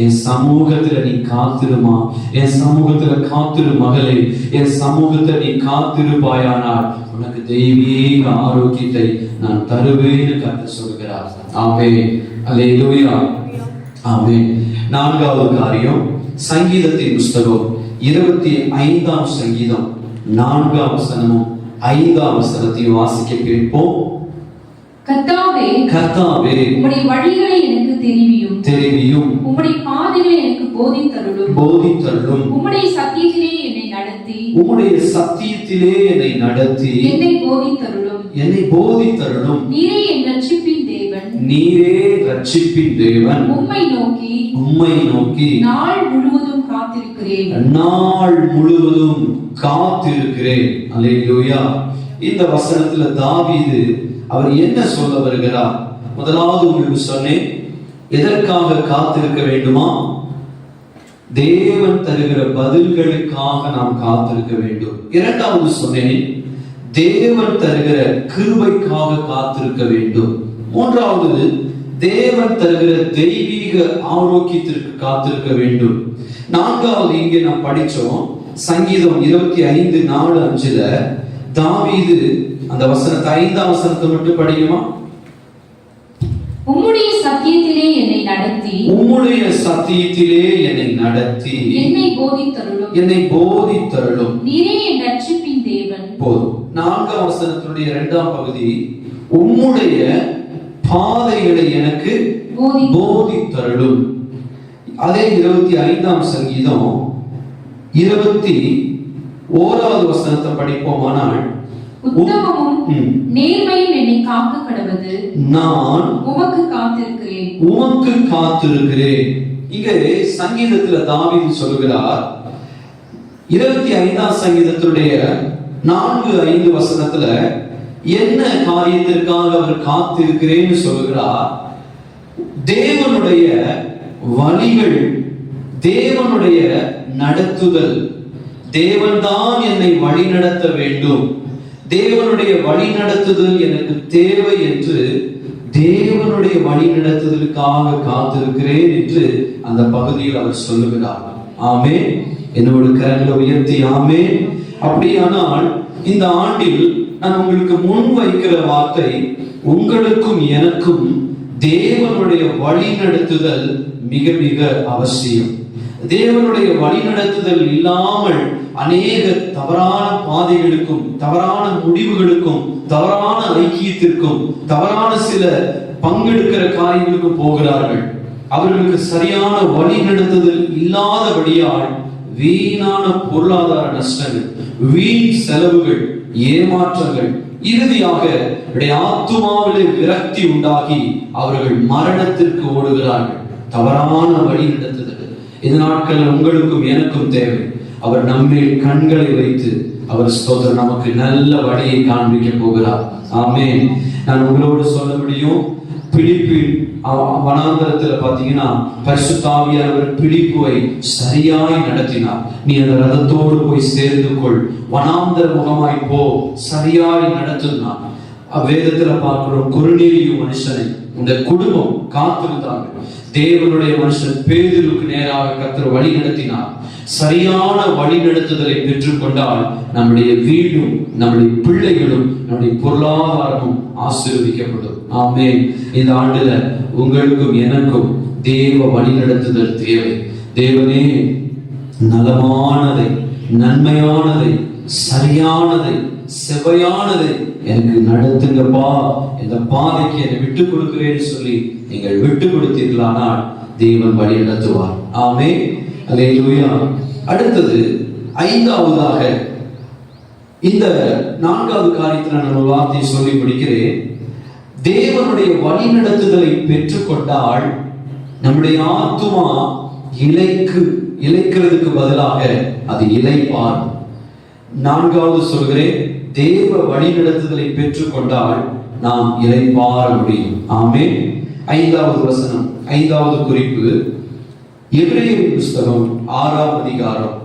என் சமூகத்துல நீ காத்திருமா, என் சமூகத்துல காத்திரு மகளே, என் சமூகத்தை நீ காத்திருப்பாயானால் உனக்கு தெய்வீக ஆரோக்கியத்தை நான் தருவேன்னு கர்த்தர் சொல்கிறார். ஆமென், அல்லேலூயா, ஆமென். நான்காவது காரியம், சங்கீதத்தின் புஸ்தகம் 25ஆம் சங்கீதம் 4ஆம் வசனமும் 5ஆம் வசனத்தையும் வாசிக்க கேட்போம். கர்த்தாவே, கர்த்தாவே, உம்முடைய வழிகளை எனக்கு தெரிவியும், உம்முடைய பாதைகளை எனக்கு போதித்தருளும். உம்முடைய சத்தியத்திலே என்னை நடத்தி என்னை போதித்தருளும். நீரே என் ரட்சிப்பின் தேவன். உம்மை நோக்கி நாள் முழுவதும் காத்திருக்கிறேன். அல்லேலூயா. இந்த வசனத்துல தாவீது அவர் என்ன சொல்ல வருகிறார்? முதலாவது உங்களுக்கு சொன்னேன், எதற்காக காத்திருக்க வேண்டுமா? தேவன் தருகிற பதில்களுக்காக நாம் காத்திருக்க வேண்டும். இரண்டாவது சொன்னேன், தேவன் தருகிற கிருபைக்காக காத்திருக்க வேண்டும். மூன்றாவது, தேவன் தருகிற தெய்வீக ஆரோக்கியத்திற்கு காத்திருக்க வேண்டும். நான்காவது, இங்கே நாம் படிச்சோம் சங்கீதம் 25:4-5 தாவீது அந்த வசனத்தை 5ஆம் வசனத்தை மட்டும் படிக்குமா? உம்முடைய சத்தியத்திலே என்னை நடத்தி என்னை போதித்தருளும். நீரே என் ரட்சிப்பின் தேவன். போதும். 4ஆம் வசனத்தினுடைய 2ஆம் பகுதி, உம்முடைய பாதைகளை எனக்கு போதித்தருளும். அதே 25ஆம் சங்கீதம் 21ஆவது வசனத்தை படிப்போமானால், உத்தமமும் நேர்மையும் என்னை காக்க கடவது, நான் உமக்கு காத்திருக்கிறேன். இங்கே சங்கீதத்துல தாவீது சொல்கிறார், 25ஆம் சங்கீதத்துடைய 4-5 வசனத்துல என்ன காரியத்திற்காக அவர் காத்திருக்கிறேன்னு சொல்கிறார்? தேவனுடைய வழிகள், தேவனுடைய நடத்துதல், தேவன்தான் என்னை வழி நடத்த வேண்டும், தேவனுடைய வழி நடத்துதல் எனக்கு தேவை என்று தேவனுடைய வழி நடத்துதலுக்காக காத்திருக்கிறேன் என்று அந்த பகுதியில் அவர் சொல்லுகிறார். ஆமென். என்னோட கரங்களை உயர்த்தி ஆமென். அப்படியானால் இந்த ஆண்டில் நான் உங்களுக்கு முன் வைக்கிற வார்த்தை, உங்களுக்கும் எனக்கும் தேவனுடைய வழி நடத்துதல் மிக மிக அவசியம். தேவனுடைய வழி நடத்துதல் இல்லாமல் அநேக தவறான பாதைகளுக்கும், தவறான முடிவுகளுக்கும், தவறான ஐக்கியத்திற்கும், தவறான சில பங்கெடுக்கிற காரியங்களுக்கும் போகிறார்கள். அவர்களுக்கு சரியான வழி நடத்துதல் இல்லாதபடியால் வீணான பொருளாதார நஷ்டங்கள், வீண் செலவுகள், ஏமாற்றங்கள், இறுதியாக ஆத்துமாவிலே விரக்தி உண்டாகி அவர்கள் மரணத்திற்கு ஓடுகிறார்கள். தவறான வழி நடத்துதல் இந்த நாட்களில் உங்களுக்கும் எனக்கும் தேவை. அவர் நம்மேல் கண்களை வைத்து அவர் ஸ்தோத்திரம் நமக்கு நல்ல வழியை காண்பிக்க போகிறார். ஆமென். நான் உங்களோடு சொல்ல முடியும், பிலிப்பின் வனாந்தரத்துல பாத்தீங்கன்னா பரிசுத்த ஆவியானவர் பிலிப்புவை சரியாய் நடத்தினார். நீ அந்த ரதத்தோடு போய் சேர்ந்து கொள், வனாந்தர முகமாய் போ, சரியாய் நடத்தினார். வேதத்துல பார்க்கிறோம், கொர்நேலியு மனுஷனை இந்த குடும்பம் காத்திருந்தாங்க. தேவனுடைய மனுஷன் பேதுருக்கு நேராக கர்த்தர் வழி நடத்தினார். சரியான வழி நடத்துதலை பெற்றுக்கொண்டால் நம்முடைய வீடும், நம்முடைய பிள்ளைகளும், நம்முடைய பொருளாதாரமும் ஆசீர்வதிக்கப்படும். ஆமென். இந்த ஆண்டுல உங்களுக்கும் எனக்கும் தேவ வழி நடத்துதல் தேவை. தேவனே, நலமானதை, நன்மையானதை, சரியானதை, செவையானதை எனக்கு நடத்துங்கப்பா, இந்த பாதைக்கு என்னை விட்டு கொடுக்கிறேன்னு சொல்லி நீங்கள் விட்டு கொடுத்தீர்களானால் தேவன் வழி நடத்துவார். ஆமென். அல்லேலூயா. அடுத்தது 5ஆவதாக, இந்த 4ஆவது காரியத்தில் நான் ஒரு வார்த்தையை சொல்லி முடிக்கிறேன். தேவனுடைய வழி நடத்துதலை பெற்றுக்கொண்டால் நம்முடைய ஆத்துமா இளைக்கிறதுக்கு பதிலாக அது இளைப்பார். 4ஆவது சொல்கிறேன், தேவ வழி நடத்துதலை பெற்றுக்கொண்டால் நாம் இளைப்பாற முடியும். ஆமென். 5ஆவது வசனம், 5ஆவது குறிப்பு, எபிரேயர் புஸ்தகம் 6ஆம் அதிகாரம்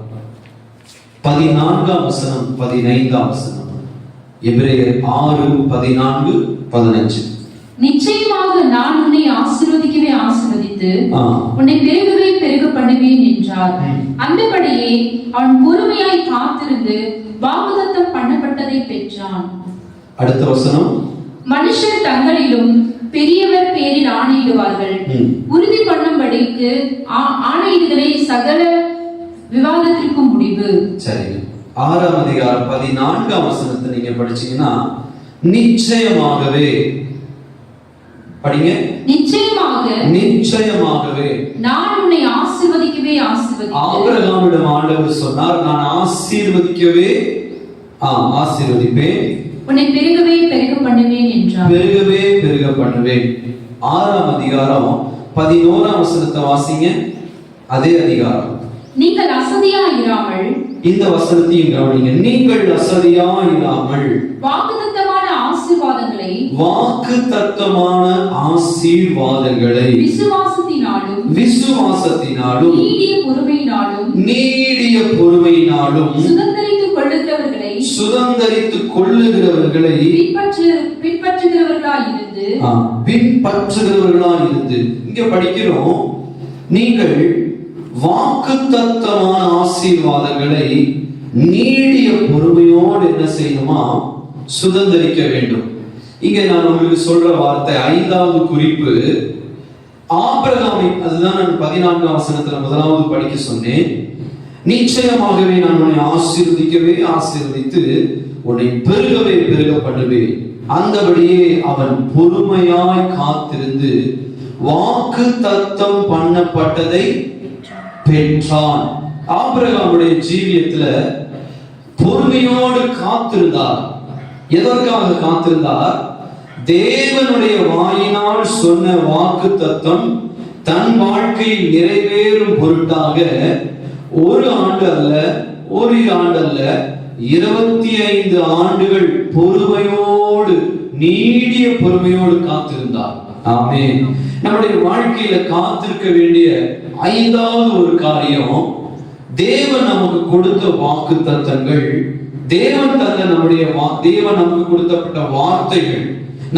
14ஆம் வசனம் 15ஆம் வசனம். எபிரேயர் 6:14-15. நிச்சயமாக நான் உன்னை ஆசீர்வதிக்கவே ஆசீர்வதித்து உன்னை பெருகவே பெருக பண்ணுவேன் என்றார். அந்தபடியே அவன் பொறுமையாய் காத்திருந்து வாக்குத்தத்தம் பண்ணப்பட்டதை பெற்றான். அடுத்த வசனம், மனுஷர் தங்களிலும் பெரியவர் பேரில் ஆணையிடுவார்கள், உறுதி பண்ணும்படிக்கு ஆணையிடுதலை சகல விவாதத்திற்கும் முடிவு. சரி, 6ஆம் அதிகாரம் 14ஆம் வசனத்தை நீங்க படிச்சீங்கன்னா, நிச்சயமாகவே படிங்க. நிச்சயமாகவே நான் உன்னை ஆசீர்வதிக்கவே ஆசீர்வதித்து. ஆபிரகாமிடம் ஆண்டவர் சொன்னார், நான் ஆசீர்வதிப்பேன், உன்னை பெருகவே பெருக பண்ணுவேன் என்றார். பெருகவே பெருக பண்ணுவேன். 6ஆம் அதிகாரம் 11ஆம் வசனத்தை வாசிங்க. அதே அதிகாரம். நீங்கள் அசதியாயிராமல், இந்த வசனத்தையும் கவனிங்க, நீங்கள் அசதியாயிராமல் வாக்குத்தத்தமான ஆசீர்வாதங்களை விசுவாசத்தினாலும் நீடிய பொறுமையினாலும் சுதந்தரித்துக் கொள்ளுகிறவர்களை பின்பற்றுகிறவர்களாயிருந்து. இங்க படிக்கிறோம், நீங்கள் வாக்குத்தத்தமான ஆசீர்வாதங்களை நீடிய பொறுமையோடு என்ன செய்யணுமா? சுதந்தரிக்க வேண்டும். இங்க நான் உங்களுக்கு சொல்ற வார்த்தை, 5வது குறிப்பு ஆபிரகாமை. அதுதான் நான் 14ஆம் வசனத்துல முதலாவது படிக்க சொன்னேன். நிச்சயமாகவே நான் உன்னை ஆசீர்வதிக்கவே ஆசீர்வதித்து உன்னை பெருகவே பெருக பண்ணுவேன். அந்தபடியே அவன் பொறுமையாய் காத்திருந்து வாக்குத்தத்தம் பண்ணப்பட்டதை பெற்றான். ஆபிரகாமுடைய ஜீவியத்துல பொறுமையோடு காத்திருந்தார். எதற்காக காத்திருந்தார்? தேவனுடைய வாயினால் சொன்ன வாக்குத்தத்தம் தன் வாழ்க்கையில் நிறைவேறும் பொருட்டாக ஒரு ஆண்டு அல்ல, ஒரு ஆண்டு அல்ல, 25 ஆண்டுகள் பொறுமையோடு, நீடிய பொறுமையோடு காத்திருந்தார். ஆமென். நம்முடைய வாழ்க்கையில காத்திருக்க வேண்டிய 5வது ஒரு காரியம், தேவன் நமக்கு கொடுத்த வாக்குத்தத்தங்கள், தேவன் தந்த தேவன் நமக்கு கொடுக்கப்பட்ட வார்த்தைகள்,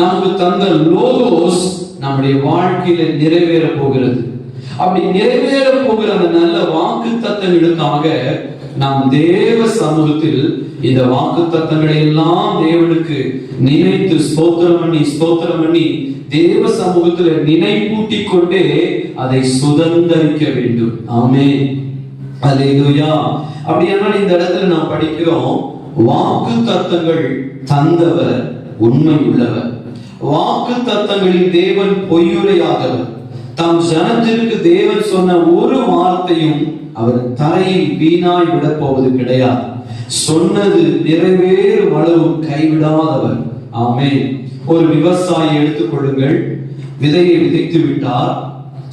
நமக்கு தந்த லோகோஸ் நம்முடைய வாழ்க்கையில நிறைவேற போகிறது. அப்படி நிறைவேற போகிற அந்த நல்ல வாக்குத்தத்தங்களுக்காக நாம் தேவ சமூகத்தில் இந்த வாக்குத்தத்தங்களை எல்லாம் தேவனுக்கு நினைத்து ஸ்தோத்திரம் பண்ணி தேவ சமூகத்துல நினைப்பூட்டி கொண்டே அதை சுதந்தரிக்க வேண்டும். ஆமென். அல்லேலூயா. அப்படியானால் இந்த இடத்துல நாம் படிக்கிறோம், வாக்குத்தத்தங்கள் தந்தவர் உண்மை உள்ளவர், வாக்குத்தத்தங்களில் தேவன் பொய்யுரையாதவர். தம் ஜனத்திற்கு தேவன் சொன்ன ஒரு வார்த்தையும் அவர் தரையில் வீணாய் விட போவது கிடையாது. சொன்னது நிறைவேறும் அளவு கைவிடாதவர். ஆமென். ஒரு விவசாயி எடுத்துக்கொள்ளுங்கள், விதையை விதைத்து விட்டார்.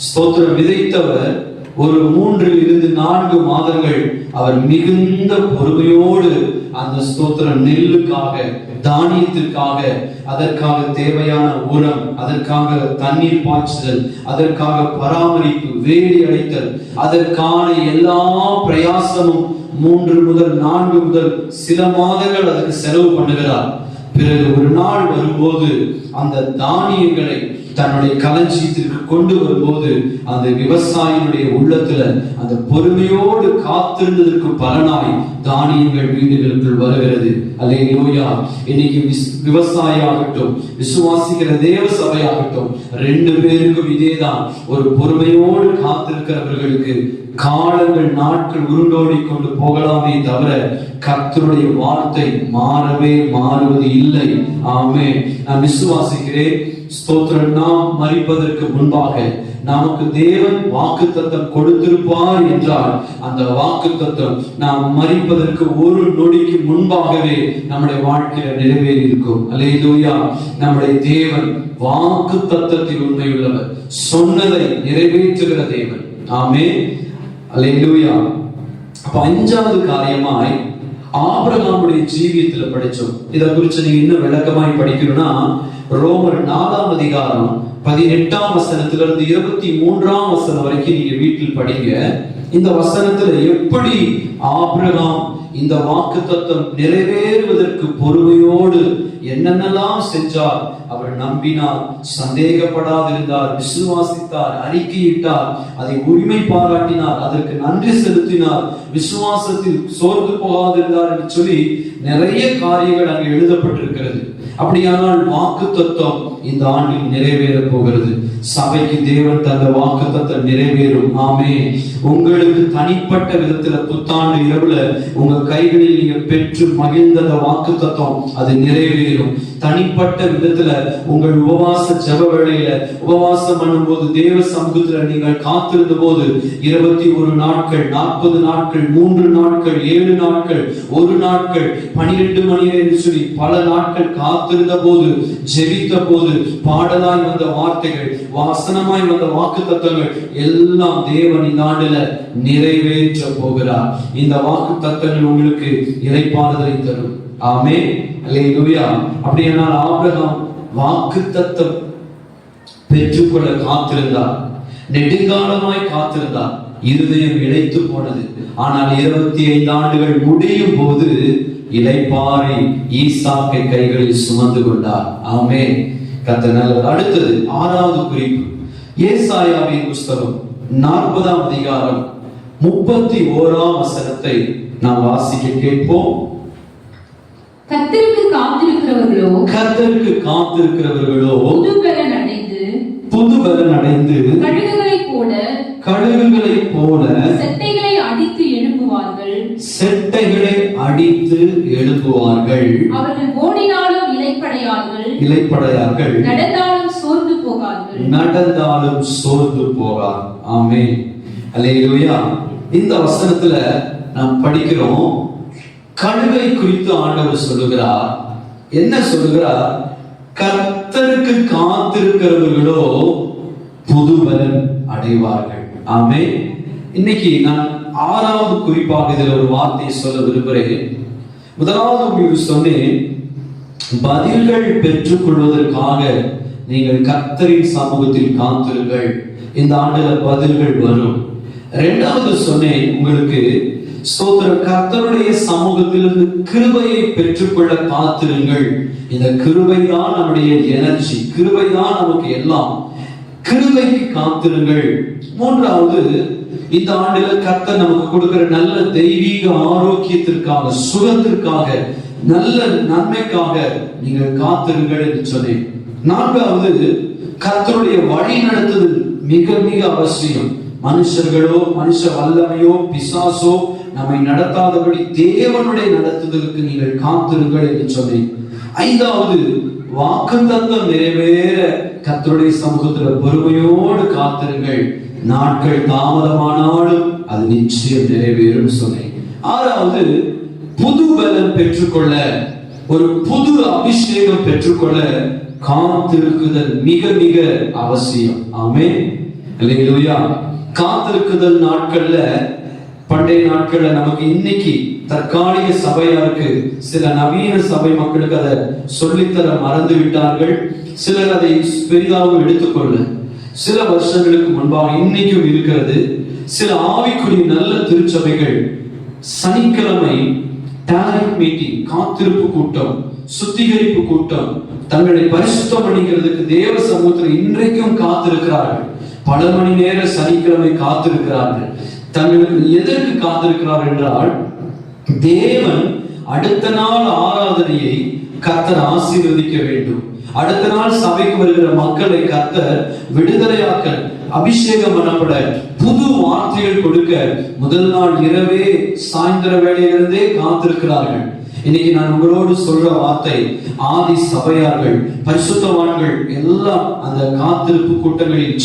ஸ்தோத்திரம். விதைத்தவர் ஒரு 3-4 மாதங்கள் அவர் மிகுந்த பொறுமையோடு அந்த ஸ்தோத்திரம் நெல்லுக்காக, தானியத்திற்காக, அதற்காக தேவையான உரம், அதற்காக தண்ணீர் பாய்ச்சுதல், அதற்காக பராமரிப்பு, வேலி அடைத்தல், அதற்கான எல்லா பிரயாசமும் 3 முதல் 4 முதல் சில மாதங்கள் அதற்கு செலவு பண்ணுகிறார். பிறகு ஒரு நாள் வரும்போது அந்த தானியங்களை தன்னுடைய களஞ்சியத்திற்கு கொண்டு வரும்போது அந்த விவசாயினுடைய உள்ளத்துல அந்த பொறுமையோடு காத்திருந்ததற்கு பலனாய் தானியங்கள் வீடுகளுக்குள் வருகிறது. அல்லேலூயா. இன்னைக்கு விவசாயியாகட்டும், விசுவாசிக்கிற தேவ சபையாகட்டும், 2 பேருக்கும் இதேதான். ஒரு பொறுமையோடு காத்திருக்கிறவர்களுக்கு காலங்கள், நாட்கள் உருண்டோடி கொண்டு போகலாமே தவிர கர்த்தருடைய வார்த்தை மாறுவது இல்லை. ஆமென். நான் விசுவாசிக்கிறேன். ஸ்தோத்திரம். நாம் மரிப்பதற்கு முன்பாக நமக்கு தேவன் வாக்குத்தத்தம் கொடுத்திருப்பார் என்றால் அந்த வாக்குத்தத்தம் நாம் மரிப்பதற்கு ஒரு நொடிக்கு முன்பாகவே நம்முடைய வாழ்க்கையில நிறைவேறி இருக்கும். அல்லேலூயா. நம்முடைய தேவன் வாக்குத்தத்தத்தில் உண்மையுள்ளவர், சொன்னதை நிறைவேற்றுகிற தேவன். ஆமென். அல்லேலூயா. அப்ப 5வது காரியமாய் ஆபிரகாமுடைய ஜீவியத்துல படிச்சோம். இதை குறித்து நீங்க இன்னும் விளக்கமாய் படிக்கணும்னா ரோமர் 4ஆம் அதிகாரம் 18ஆம் வசனத்திலிருந்து 23ஆம் வசனம் வரைக்கும் நீங்க வீட்டில் படிங்க. இந்த வசனத்துல எப்படி ஆபிரகாம் இந்த வாக்குத்தத்தம் நிறைவேறுவதற்கு பொறுமையோடு என்னென்னலாம் செஞ்சார். அவர் நம்பினார், சந்தேகப்படாதிருந்தார், விசுவாசித்தார், அறிக்கையிட்டார், அதை உரிமை பாராட்டினார், அதற்கு நன்றி செலுத்தினார், விசுவாசத்தில் சோர்ந்து போகாதிருந்தார் என்று சொல்லி நிறைய காரியங்கள் அங்கு எழுதப்பட்டிருக்கிறது. அப்படியானால் வாக்கு தத்துவம் இந்த ஆண்டில் நிறைவேற போகிறது. சபைக்கு தேவன் தந்த வாக்கு தத்துவம் நிறைவேறும். ஆமே. உங்களுக்கு தனிப்பட்ட விதத்துல புத்தாண்டு இரவுல உங்க கைகளில் நீங்க பெற்று மகிழ்ந்த வாக்கு தத்துவம் அது நிறைவேறும். தனிப்பட்ட விதத்துல உங்கள் உபவாச ஜெப வேளையில உபவாசம் பண்ணும் போது தேவ சமூகத்துல நீங்கள் காத்திருந்த போது 21 நாட்கள், 40 நாட்கள், 3 நாட்கள், 7 நாட்கள், 1 நாட்கள், 12 மணி என்று சொல்லி பல நாட்கள் காத்திருந்த போது, ஜெபித்த போது பாடலாய் வந்த வார்த்தைகள், வாசனமாய் வந்த வாக்கு தத்துவங்கள் எல்லாம் தேவன் இந்த ஆண்டுல நிறைவேற்ற போகிறார். இந்த வாக்கு தத்துவங்கள் உங்களுக்கு இளைப்பாறுதலை தரும். ஆமென். அல்லேலூயா. அப்படியானால் ஆபிரகாம் வாக்கு தத்தம் பெற்றுக்கொள்ள காத்திருந்தார், நெடுங்காலமாய் காத்திருந்தார். இருதயம் இழைத்து போனது. ஆனால் 25 ஆண்டுகள் முடியும் போது இளைப்பாறை ஈசாக்கை கைகளில் சுமந்து கொண்டார். ஆமென். கர்த்தர் நல்லவர். அடுத்தது 6வது குறிப்பு, ஏசாயாவின் புஸ்தகம் 40ஆம் அதிகாரம் 31ஆம் வசனத்தை நாம் வாசிக்க கேட்போம். கர்த்தருக்கு காத்திருக்கிறவர்களோ புது பலன் அடைந்து கழுகுகளைப் போல செட்டைகளை அடித்து எழுப்புவார்கள். அவர்கள் ஓடினாலும் இளைப்படையார்கள், நடந்தாலும் சோர்ந்து போகார். ஆமென். அல்லேலூயா. இந்த வசனத்துல நாம் படிக்கிறோம், கழுகை குறித்து ஆண்டவர் சொல்லுகிறார். என்ன சொல்லுகிறார்? கர்த்தருக்கு காத்திருக்கிறவர்களோ புது பலன் அடைவார்கள். ஆமென். இன்னைக்கு நான் 6வது குறிப்பாக இதில் ஒரு வார்த்தையை சொல்ல விரும்புகிறேன். முதலாவது உங்களுக்கு சொன்னேன், பதில்கள் பெற்றுக் கொள்வதற்காக நீங்கள் கர்த்தரின் சமூகத்தில் காத்திருங்கள். இந்த ஆண்டுல பதில்கள் வரும். 2வது சொன்னேன் உங்களுக்கு, ஸ்தோத்திரம், கர்த்தருடைய சமூகத்திலிருந்து கிருபையை பெற்றுக்கொள்ள காத்திருங்கள். இந்த கிருபை தான் நம்முடைய எனர்ஜி, கிருபை தான் நமக்கு எல்லாம். கிருபைக்கு காத்திருங்கள். 3வது, இந்த ஆண்டுல கர்த்தர் நமக்கு கொடுக்கிற நல்ல தெய்வீக ஆரோக்கியத்திற்காக, சுகத்திற்காக, நல்ல நன்மைக்காக நீங்கள் காத்திருங்கள் என்று சொன்னேன். 4வது, கர்த்தருடைய வழி நடத்துதல் மிக மிக அவசியம். மனுஷர்களோ, மனுஷ வல்லமையோ, பிசாசோ நம்மை நடத்தாதபடி தேவனுடைய நடத்துதலுக்கு நீங்கள் காத்திருங்கள் என்று சொன்னேன். 5வது, வாக்குத்தத்தம் நிறைவேற கர்த்தருடைய சமூகத்தில் பொறுமையோடு காத்திருங்கள். நாட்கள் தாமதமானாலும் அது நிச்சயம் நிறைவேறும் சொன்னேன். 6வது, புது பலன் பெற்றுக்கொள்ள, ஒரு புது அபிஷேகம் பெற்றுக்கொள்ள காத்திருக்குதல் மிக மிக அவசியம். ஆமென். அல்லேலூயா. காத்திருக்குதல் நாட்கள்ல, பண்டைய நாட்கள்ல நமக்கு இன்னைக்கு தற்காலிக சபையாருக்கு சில நவீன சபை மக்களுக்கு அதை சொல்லித்தர மறந்து விட்டார்கள். சிலர் அதை பெரிதாக எடுத்துக்கொள்ள, சில வருஷங்களுக்கு முன்பாக இன்னைக்கும் இருக்கிறது. சில ஆவிக்குரிய நல்ல திருச்சபைகள் சனிக்கிழமை டேலண்ட் மீட்டிங், காத்திருப்பு கூட்டம், சுத்திகரிப்பு கூட்டம், தங்களை பரிசுத்தம் பண்ணிக்கிறதுக்கு தேவ சமூகத்தில் இன்றைக்கும் காத்திருக்கிறார்கள். பல மணி நேர சனிக்கிழமை காத்திருக்கிறார்கள். தங்களுக்கு எதற்கு காத்திருக்கிறார் என்றால், தேவன் அடுத்த நாள் ஆராதனையை கர்த்தர் ஆசீர்வதிக்க வேண்டும். அடுத்த நாள் சபைக்கு வருகிற மக்களை கர்த்தர் விடுதலையாக்க, அபிஷேகம் பண்ணப்பட, புது வார்த்தைகள் கொடுக்க முதல் நாள் இரவே சாயந்தர வேளையிலிருந்தே காத்திருக்கிறார்கள். இன்னைக்கு நான் உங்களோடு சொல்ற வார்த்தை, ஆதி சபையார்கள், பரிசுத்தவான்கள் எல்லாம் அந்த காத்திருப்பு கூட்டங்களில்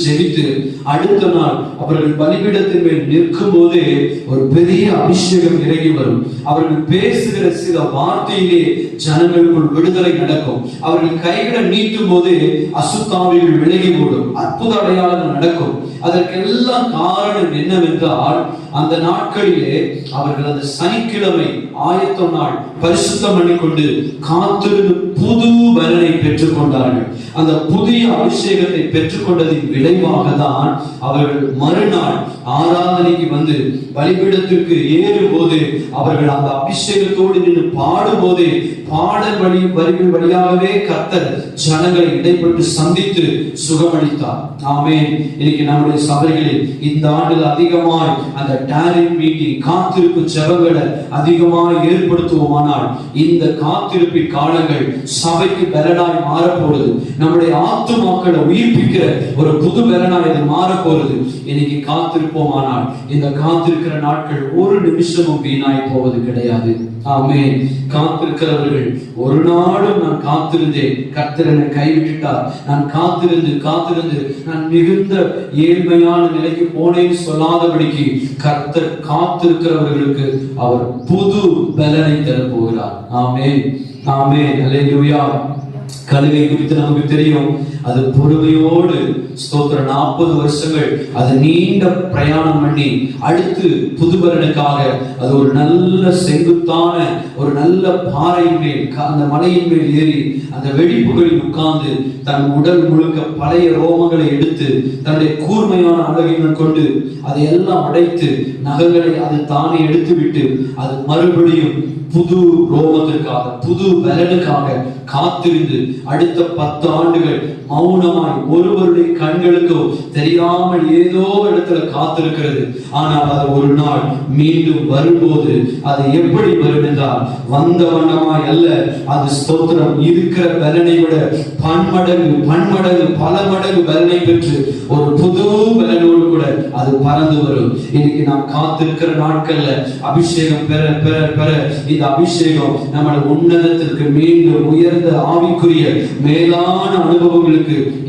ஜெபித்து அடுத்த நாள் அவர்கள் பலிபீடத்தின் மேல் நிற்கும் போதே ஒரு பெரிய அபிஷேகம் இறங்கி வரும். அவர்கள் பேசுகிற சில வார்த்தையிலே ஜனங்களுக்குள் விடுதலை நடக்கும். அவர்கள் கைகளை நீட்டும் போதே அசுத்தாவிகள் விலகி ஓடும், அற்புத அடையாளங்கள் நடக்கும். அதற்கெல்லாம் காரணம் என்னவென்றால், அந்த நாட்களிலே அவர்கள் அந்த சனிக்கிழமை ஆயத்த நாள் பரிசுத்தம் பண்ணிக்கொண்டு காத்திருந்து புது பலனை பெற்றுக்கொண்டார்கள். அந்த புதிய அபிஷேகத்தை பெற்றுக்கொண்டதின் விளைவாக தான் அவர்கள் மறுநாள் ஆராதனைக்கு வந்து பலிபீடத்திற்கு ஏறும்போது அவர்கள் அந்த அபிஷேகத்தோடு நின்று பாடும்போது பாடல் வரிகள் வழியாகவே கர்த்தர் ஜனங்களை இடைப்பட்டு சந்தித்து சுகமளித்தார். ஆமென். இன்னைக்கு நம்முடைய சபைகளில் இந்த ஆண்டில் அதிகமாய் அந்த டாரிங் மீட்டிங் காத்திருப்பு ஜெபங்களை அதிகமாய் ஏற்படுத்துவோமானால் இந்த காத்திருப்பின் காலங்கள் சபைக்கு பலனாய் மாறப்போகுது. நம்முடைய ஆத்துமாக்களை உயிர்ப்பிக்கிற ஒரு புது பலனாய் இது மாறப்போகுது. இன்னைக்கு காத்திருப்போமானால் இந்த காத்திருக்கிற நாட்கள் ஒரு நிமிஷமும் வீணாய் போவது கிடையாது. ஆமென். காத்திருக்கிறவர்கள் ஒரு நாளும் நான் காத்திருந்தேன், கர்த்தர் என்னை கைவிட்டுட்டார், நான் காத்திருந்து நான் மிகுந்த ஏழ்மையான நிலைக்கு போனேன்னு சொல்லாதபடிக்கு கர்த்தர் காத்திருக்கிறவர்களுக்கு அவர் புது பலனை தர போகிறார். ஆமென், ஆமென், அல்லேலூயா. கழுகை குறித்து நமக்கு தெரியும், அது பொறுமையோடு ஸ்தோத்திரம் 40 வருஷங்கள் அது நீண்ட பிரயாணம் பண்ணி அடுத்து புதுபரனுக்காக அது ஒரு நல்ல செங்குத்தான ஒரு நல்ல பாறையின் மேல் அந்த மலையின் மேல் ஏறி அந்த வெடிப்புகளில் உட்கார்ந்து தன் உடல் முழுக்க பழைய ரோமங்களை எடுத்து தன்னுடைய கூர்மையான அழகினை கொண்டு அதை எல்லாம் அடைத்து நகங்களை அது தானே எடுத்து விட்டு அது மறுபடியும் புது ரோமத்திற்காக புது பலனுக்காக காத்திருந்து அடுத்த 10 ஆண்டுகள் மௌனமாய் ஒருவருடைய கண்களுக்கோ தெரியாமல் ஏதோ இடத்துல காத்திருக்கிறது. ஆனால் அது ஒரு நாள் மீண்டும் வரும்போது அது எப்படி வரும் என்றால் வந்த வண்ணமாய் அல்ல, அது ஸ்தோத்திரம் இருக்கிற பலனை விட பன்மடங்கு பல மடங்கு பலனை பெற்று ஒரு புது பலனோடு கூட அது பறந்து வரும். இன்னைக்கு நாம் காத்திருக்கிற நாட்கள்ல அபிஷேகம் பெற பெற பெற இந்த அபிஷேகம் நம்மளை உன்னதத்திற்கு மீண்டும் உயர்ந்த ஆவிக்குரிய மேலான அனுபவங்களுக்கு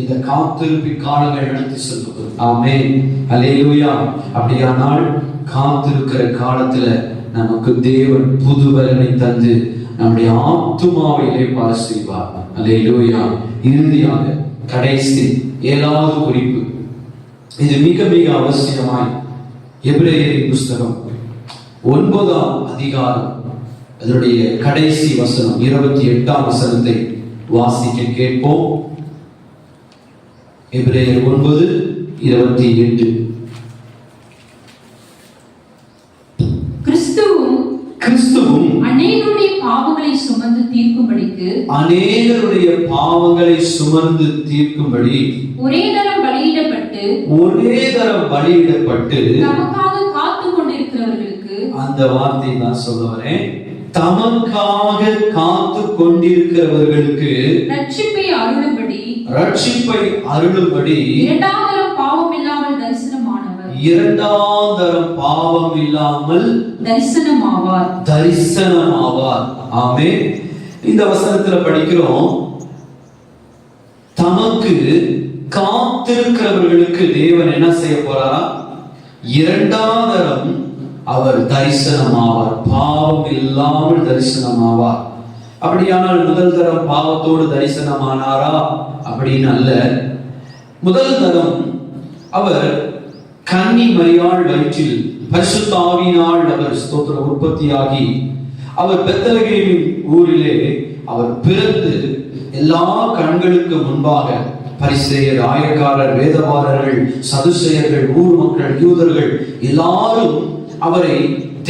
இந்த காத்திருப்பின் காலங்கள் நடத்தி செல்வது. ஆமென், அல்லேலூயா. அப்படியானால் காத்திருக்கிற காலத்துல நமக்கு தேவன் புது பலனை தந்து நம்முடைய ஆத்துமாவை இளைப்பாற செய்வார். அல்லேலூயா. இறுதியாக கடைசி 7வது குறிப்பு, இது மிக மிக அவசியமாய் எபிரேயரின் புஸ்தகம் 9ஆம் அதிகாரம் அதனுடைய கடைசி வசனம் 28ஆம் வசனத்தை வாசிக்க கேட்போம். எபிரேயர் 9:28. கிறிஸ்துவும் அநேகருடைய பாவங்களை சுமந்து தீர்க்கும்படி ஒரே தரம் பலியிடப்பட்டு நமக்காக காத்துக் கொண்டிருக்கிறவர்களுக்கு, அந்த வார்த்தை தான் சொல்ல வரேன், தமக்காக காத்துக் கொண்டிருக்கிறவர்களுக்கு ரட்சிப்பை அருளும்படி இரண்டாம் தரம் பாவம் இல்லாமல் தரிசனமாவார். ஆமென். இந்த வசனத்துல படிக்கிறோம், தமக்கு காத்திருக்கிறவர்களுக்கு தேவன் என்ன செய்ய போறாரா? இரண்டாம் தரம் அவர் தரிசனமாவார், பாவம் இல்லாமல் தரிசனமாவார். அப்படியானால் முதல் தரம் பாவத்தோடு தரிசனமானாரா? அப்படின்னு அல்ல. முதல் தரம் அவர் கன்னி மரியாள் வயிற்றில் பரிசுத்த ஆவியினால் அவர் ஸ்தோத்திரம் உற்பத்தியாகி அவர் பெத்லகேமின் ஊரிலே அவர் பிறந்து எல்லா கண்களுக்கு முன்பாக பரிசேயர், ஆயக்காரர், வேதபாரர்கள், சதுசேயர்கள், ஊர் மக்கள், யூதர்கள் எல்லாரும் அவரை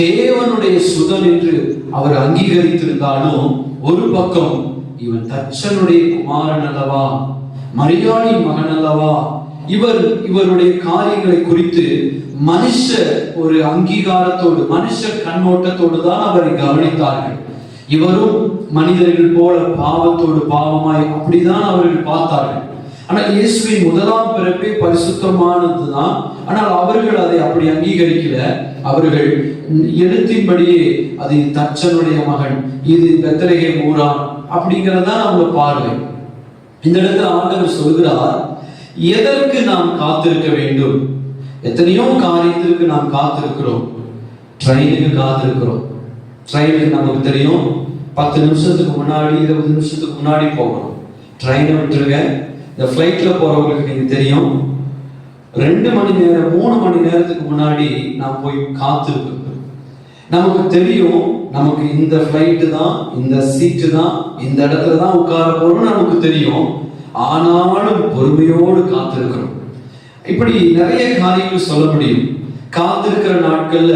தேவனுடைய சுதன் என்று அவர் அங்கீகரித்திருந்தாலும் ஒரு பக்கம் இவன் தச்சனுடைய குமாரன் அல்லவா, மரியாளின் மகன் அல்லவா, இவருடைய காரியங்களை குறித்து மனுஷ ஒரு அங்கீகாரத்தோடு மனுஷ கண்ணோட்டத்தோடு தான் அவரை கவனித்தார்கள். இவரும் மனிதர்கள் போல பாவத்தோடு பாவமாய் அப்படிதான் அவர்கள் பார்த்தார்கள். ஆனால் இயேசுவின் முதலாம் பிறப்பே பரிசுத்தமானதுதான். ஆனால் அவர்கள் அதை அப்படி அங்கீகரிக்கல. அவர்கள் எழுத்தின்படியே அது தச்சனுடைய மகன், இது பெத்லகேம் ஊரான் அப்படிங்கிறதான் அவங்க பார்வை. இந்த இடத்துல ஆண்டவர் சொல்கிறார், எதற்கு நாம் காத்திருக்க வேண்டும்? எத்தனையோ காரியத்திற்கு நாம் காத்திருக்கிறோம். ட்ரெயினுக்கு காத்திருக்கிறோம். ட்ரெயினுக்கு நமக்கு தெரியும் 10 நிமிஷத்துக்கு முன்னாடி 20 நிமிஷத்துக்கு முன்னாடி போகணும். ட்ரெயினை விட்டுருங்க. இந்த ஃபிளைட்ல போறவங்களுக்கு நீங்க தெரியும் 2 மணி நேரம் 3 மணி நேரத்துக்கு முன்னாடி நான் போய் காத்திருக்கேன். நமக்கு தெரியும், நமக்கு இந்த ஃபிளைட்டு தான், இந்த சீட்டு தான், இந்த இடத்துல தான் உட்கார போறோம்னு நமக்கு தெரியும். ஆனாலும் பொறுமையோடு காத்திருக்கிறோம். இப்படி நிறைய காரியங்கள் சொல்ல முடியும். காத்திருக்கிற நாட்கள்ல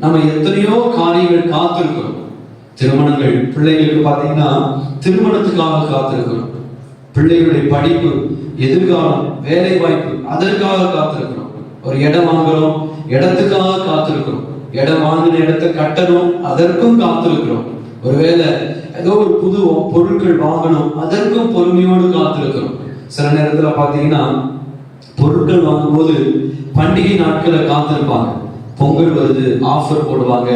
நம்ம எத்தனையோ காரியங்கள் காத்திருக்கிறோம். திருமணங்கள், பிள்ளைகளுக்கு பாத்தீங்கன்னா திருமணத்துக்காக காத்திருக்கிறோம். பிள்ளைகளுடைய படிப்பு, எதிர்காலம், வேலை வாய்ப்பு, அதற்காக காத்திருக்கிறோம். ஒரு இடம் வாங்குறோம், இடத்துக்காக காத்திருக்கிறோம். இடம் வாங்கின இடத்தை கட்டணும், அதற்கும் காத்திருக்கிறோம். ஒருவேளை ஏதோ ஒரு புது பொருட்கள் வாங்கணும், அதற்கும் பொறுமையோடு காத்திருக்கிறோம். சில நேரத்துல பாத்தீங்கன்னா பொருட்கள் வாங்கும்போது பண்டிகை நாட்களை காத்திருப்பாங்க. பொங்கல் வருது, ஆஃபர் போடுவாங்க.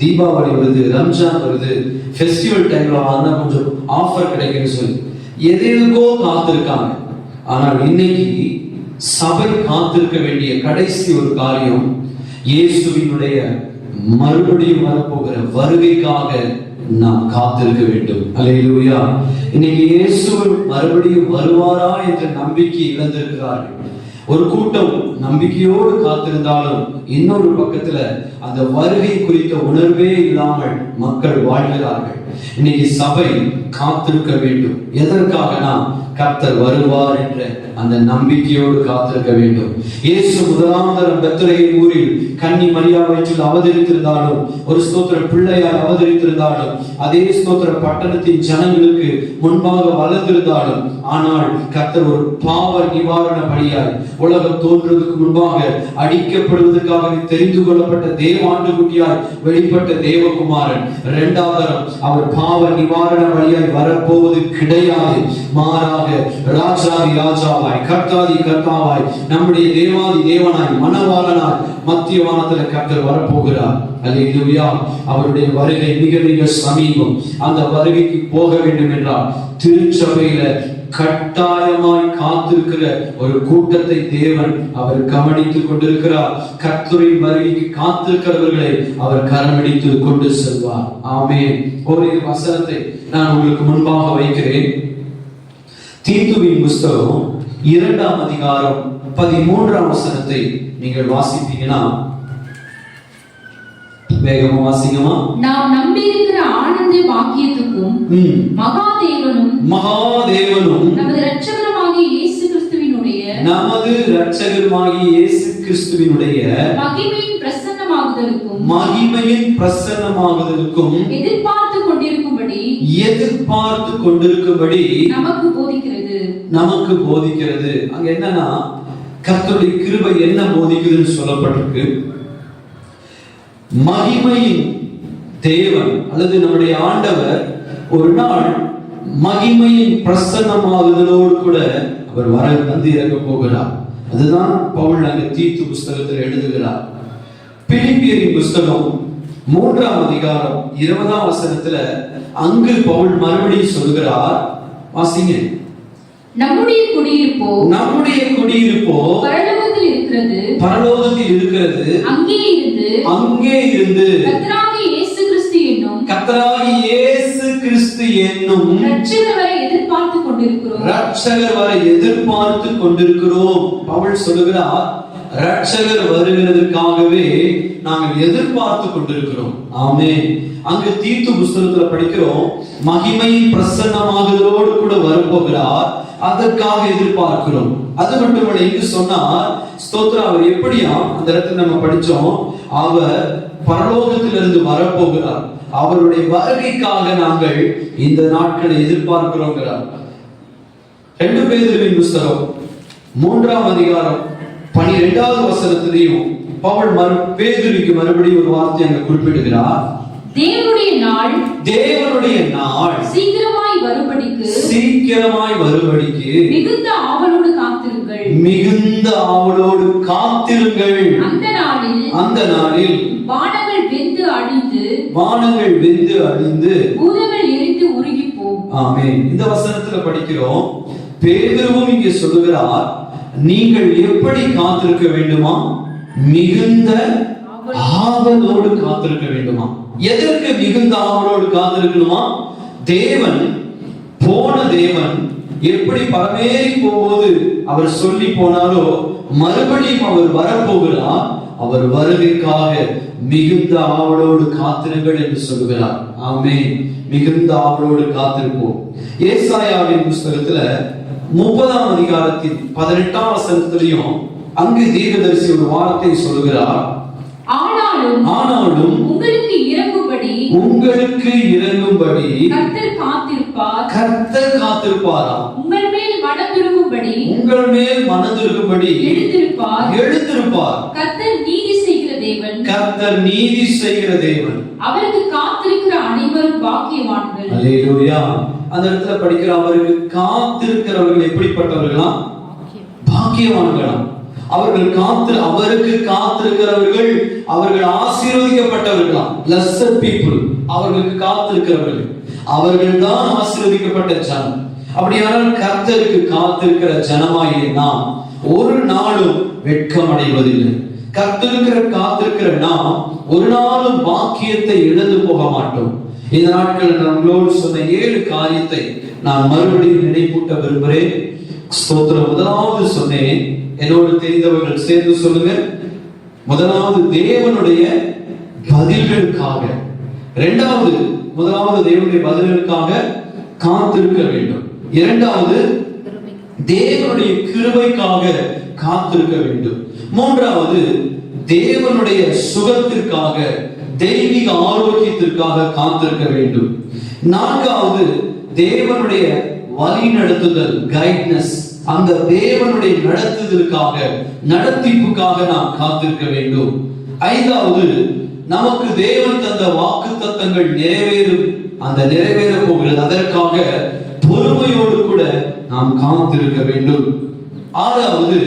தீபாவளி வருது, ரம்ஜான் வருது, ஃபெஸ்டிவல் டைம்ல வாங்கினா கொஞ்சம் ஆஃபர் கிடைக்குன்னு சொல்லி எதுக்கோ காத்திருக்காங்க. ஆனால் இன்னைக்கு சபை காத்திருக்க வேண்டிய கடைசி ஒரு காரியம், இயேசுவினுடைய மறுபடியும் வரப்போகிற வருகைக்காக நாம் காத்திருக்க வேண்டும். அல்லேலூயா. இன்னைக்கு இயேசு மறுபடியும் வருவாரா என்ற நம்பிக்கை இழந்திருக்கிறார்கள். ஒரு கூட்டம் நம்பிக்கையோடு காத்திருந்தாலும் இன்னொரு பக்கத்துல அந்த வருகை குறித்த உணர்வே இல்லாமல் மக்கள் வாழ்கிறார்கள். இன்னைக்கு சபை காத்திருக்க வேண்டும். எதற்காகனா கர்த்தர் வருவார் என்ற அந்த நம்பிக்கையோடு காத்திருக்க வேண்டும். இயேசு முதலாம் தரம் பெத்லகேம் ஊரில் கன்னி மரியா வயிற்றில் அவதரித்திருந்தாலும், ஒரு ஸ்தோத்திர பிள்ளையார் அவதரித்திருந்தாலும், அதே ஸ்தோத்திர பட்டணத்தின் ஜனங்களுக்கு முன்பாக வளர்ந்திருந்தாலும், ஆனால் கர்த்தர் ஒரு பாவ நிவாரண பலியாய் உலகம் தோன்றுவதற்கு முன்பாக அடிக்கப்படுவதற்காக தெரிந்து கொள்ளப்பட்ட தேவாண்டுகுட்டியாய் வெளிப்பட்ட தேவகுமாரன் இரண்டாவதரம் அவர் பாவ நிவாரண பலியாய் வரப்போவது கிடையாது. மாறாக ராஜாதி ராஜாவாய், கர்த்தாதி கர்த்தாவாய், நம்முடைய தேவாதி தேவனாய், மனவாளனாய் மத்திய வானத்தில் கர்த்தர் வரப்போகிறார். அல்லேலூயா. அவருடைய வருகை மிக மிக சமீபம். அந்த வருகைக்கு போக வேண்டும் என்றால் திருச்சபையில கட்டாயமாய் காத்திருக்கிற ஒரு கூட்டத்தை தேவன் அவர் கவனித்துக் கொண்டிருக்கிறார். கர்த்தரின் வருகைக்கு காத்திருக்கிறவர்களை அவர் கரமடித்து கொண்டு செல்வார். ஆமென். ஒரு வசனத்தை நான் உங்களுக்கு முன்பாக வைக்கிறேன். தீத்துவின் புஸ்தகம் 2ஆம் அதிகாரம் 13ஆம் வசனத்தை நீங்கள் வாசிப்பீங்கன்னா, வேகமா வாசிங்கமா. நாம் நம்பியிருக்கிற ஆனந்த வாக்கியத்துக்கும் மகாதேவனும் நமது இரட்சகருமாகிய இயேசு கிறிஸ்துவினுடைய மகிமையின் பிரசன்னமாகுதலுக்கும் எதிர்பார்த்து கொண்டிருக்கும்படி நமக்கு போதிக்கிறது. அங்க என்னன்னா, கர்த்தருடைய கிருபை என்ன போதிக்குதுன்னு சொல்லப்பட்டிருக்கு. மகிமையின் தேவன் அல்லது நம்முடைய ஆண்டவர் ஒரு நாள் மகிமையின் பிரசன்னமாகுதலோடு கூட அவர் வந்து இறங்க போகிறார். அதுதான் பவுல் அங்க தீத்து புஸ்தகத்தில் எழுதுகிறார். பிலிப்பியரின் புஸ்தகம் 3ஆம் அதிகாரம் 20ஆம் வசனத்துல அங்கு பவுல் மறுபடியும் சொல்கிறார், வாசிங்க. நம்முடைய குடியிருப்போ பரலோகத்தில் இருக்கிறது, அங்கே இருந்து கர்த்தராகிய இயேசு கிறிஸ்து என்னும் இரட்சகர் வரை எதிர்பார்த்து கொண்டிருக்கிறோம். பவுல் சொல்லுகிறார், இரட்சகர் வருகிறதற்காகவே நாங்கள் எதிர்பார்த்து கொண்டிருக்கிறோம். ஆமென். அங்கு தீத்து புஸ்தகத்துல படிக்கிறோம், மகிமையின் பிரசன்னமாகுதலோடு கூட வரப்போகிறார், அதற்காக எதிர்பார்க்கிறோம். அது மட்டுமல்ல, இங்கு சொன்னார் ஸ்தோத்திரம், அவர் எப்படியா அந்த இடத்துல நம்ம படிச்சோம், அவர் பரலோகத்திலிருந்து வரப்போகிறார், அவருடைய வருகைக்காக நாங்கள் இந்த நாட்களை எதிர்பார்க்கிறோங்கிறார். 2 பேதுருவின் புஸ்தகம் 3ஆம் அதிகாரம் 12ஆவது வசனத்திலையும் பவுல் பேதுருக்கு மறுபடியும் ஒரு வார்த்தை அங்க குறிப்பிடுகிறார். தேவனுடைய நாள் சீக்கிரமாய் வரும்படிக்கு மிகுந்த ஆவலோடு காத்திருங்கள். அந்த நாளில் வானங்கள் வெந்து அழிந்து பூதங்கள் எரிந்து உருகி போகும். ஆமென். இந்த வசனத்துல படிக்கிறோம், பேதுருவும் இங்கே சொல்லுகிறார், நீங்கள் எப்படி காத்திருக்க வேண்டுமா? மிகுந்த ஆவலோடு காத்திருக்க வேண்டுமா? எதற்கு மிகுந்த ஆவலோடு காத்திருக்கணுமா? தேவன் எப்படி பரமேறி போகும்போது அவர் சொல்லி போனாரோ மறுபடியும் அவர் வரப்போகிறார், அவர் வருகைக்காக மிகுந்த ஆவலோடு காத்திருங்கள் என்று சொல்கிறார். ஆமென். மிகுந்த ஆவலோடு காத்திருப்போம். ஏசாயாவின் புஸ்தகத்துல 30ஆம் அதிகாரத்தின் 18ஆம் வசனத்திலையும் அங்கு தீர்க்கதரிசி ஒரு வார்த்தை சொல்கிறார். ஆனாலும் உங்களுக்கு இறங்கும்படி கர்த்தர் காத்திருப்பாராம். உங்கள் மேல் மனதுருகும்படி எழுந்திருப்பார். கர்த்தர் நீதி செய்கிற தேவன். அவருக்கு காத்திருக்கிற அனைவரும் பாக்கியவான்கள். அல்லேலூயா. அந்த இடத்துல படிக்கிற அவருக்கு காத்திருக்கிறவர்கள் எப்படிப்பட்டவர்களா? பாக்கியவான்களாம். அவருக்கு காத்திருக்கிறவர்கள் அவர்கள் ஆசீர்வதிக்கப்பட்டவர்களாம். blessed people. அவர்களுக்கு காத்திருக்கிறவர்கள் அவர்கள் தான் ஆசீர்வதிக்கப்பட்ட ஜனம். அப்படியானால் கர்த்தருக்கு காத்திருக்கிற ஜனமாகிய நாம் ஒரு நாளும் வெட்கம் அடைவதில்லை. கர்த்தருக்கு காத்திருக்கிற நாம் ஒரு நாளும் பாக்கியத்தை இழந்து போக மாட்டோம். இந்த நாட்கள் நம்மளோடு சொன்ன 7 காரியத்தை நான் மறுபடியும் நினைப்பூட்ட விரும்புகிறேன். ஸ்தோத்திரம். முதலாவது சொன்னேன், என்னோடு தெரிந்தவர்கள் சேர்ந்து சொல்லுங்க. முதலாவது தேவனுடைய பதில்களுக்காக. முதலாவது தேவனுடைய பதில்களுக்காக காத்திருக்க வேண்டும். இரண்டாவது தேவனுடைய கிருபைக்காக காத்திருக்க வேண்டும். மூன்றாவது தேவனுடைய சுகத்திற்காக, தெய்வீக ஆரோக்கியத்திற்காக காத்திருக்க வேண்டும். நான்காவது தேவனுடைய வழி நடத்துதல், கைட்னஸ், அந்த தேவனுடைய நடத்துதலுக்காக, நடத்திப்புக்காக நாம் காத்திருக்க வேண்டும். ஐந்தாவது நமக்கு தேவன் தந்த வாக்குத்தத்தங்கள் நிறைவேற போகிறது, அதற்காக பொறுமையோடு கூட நாம் காத்திருக்க வேண்டும். ஆறாவது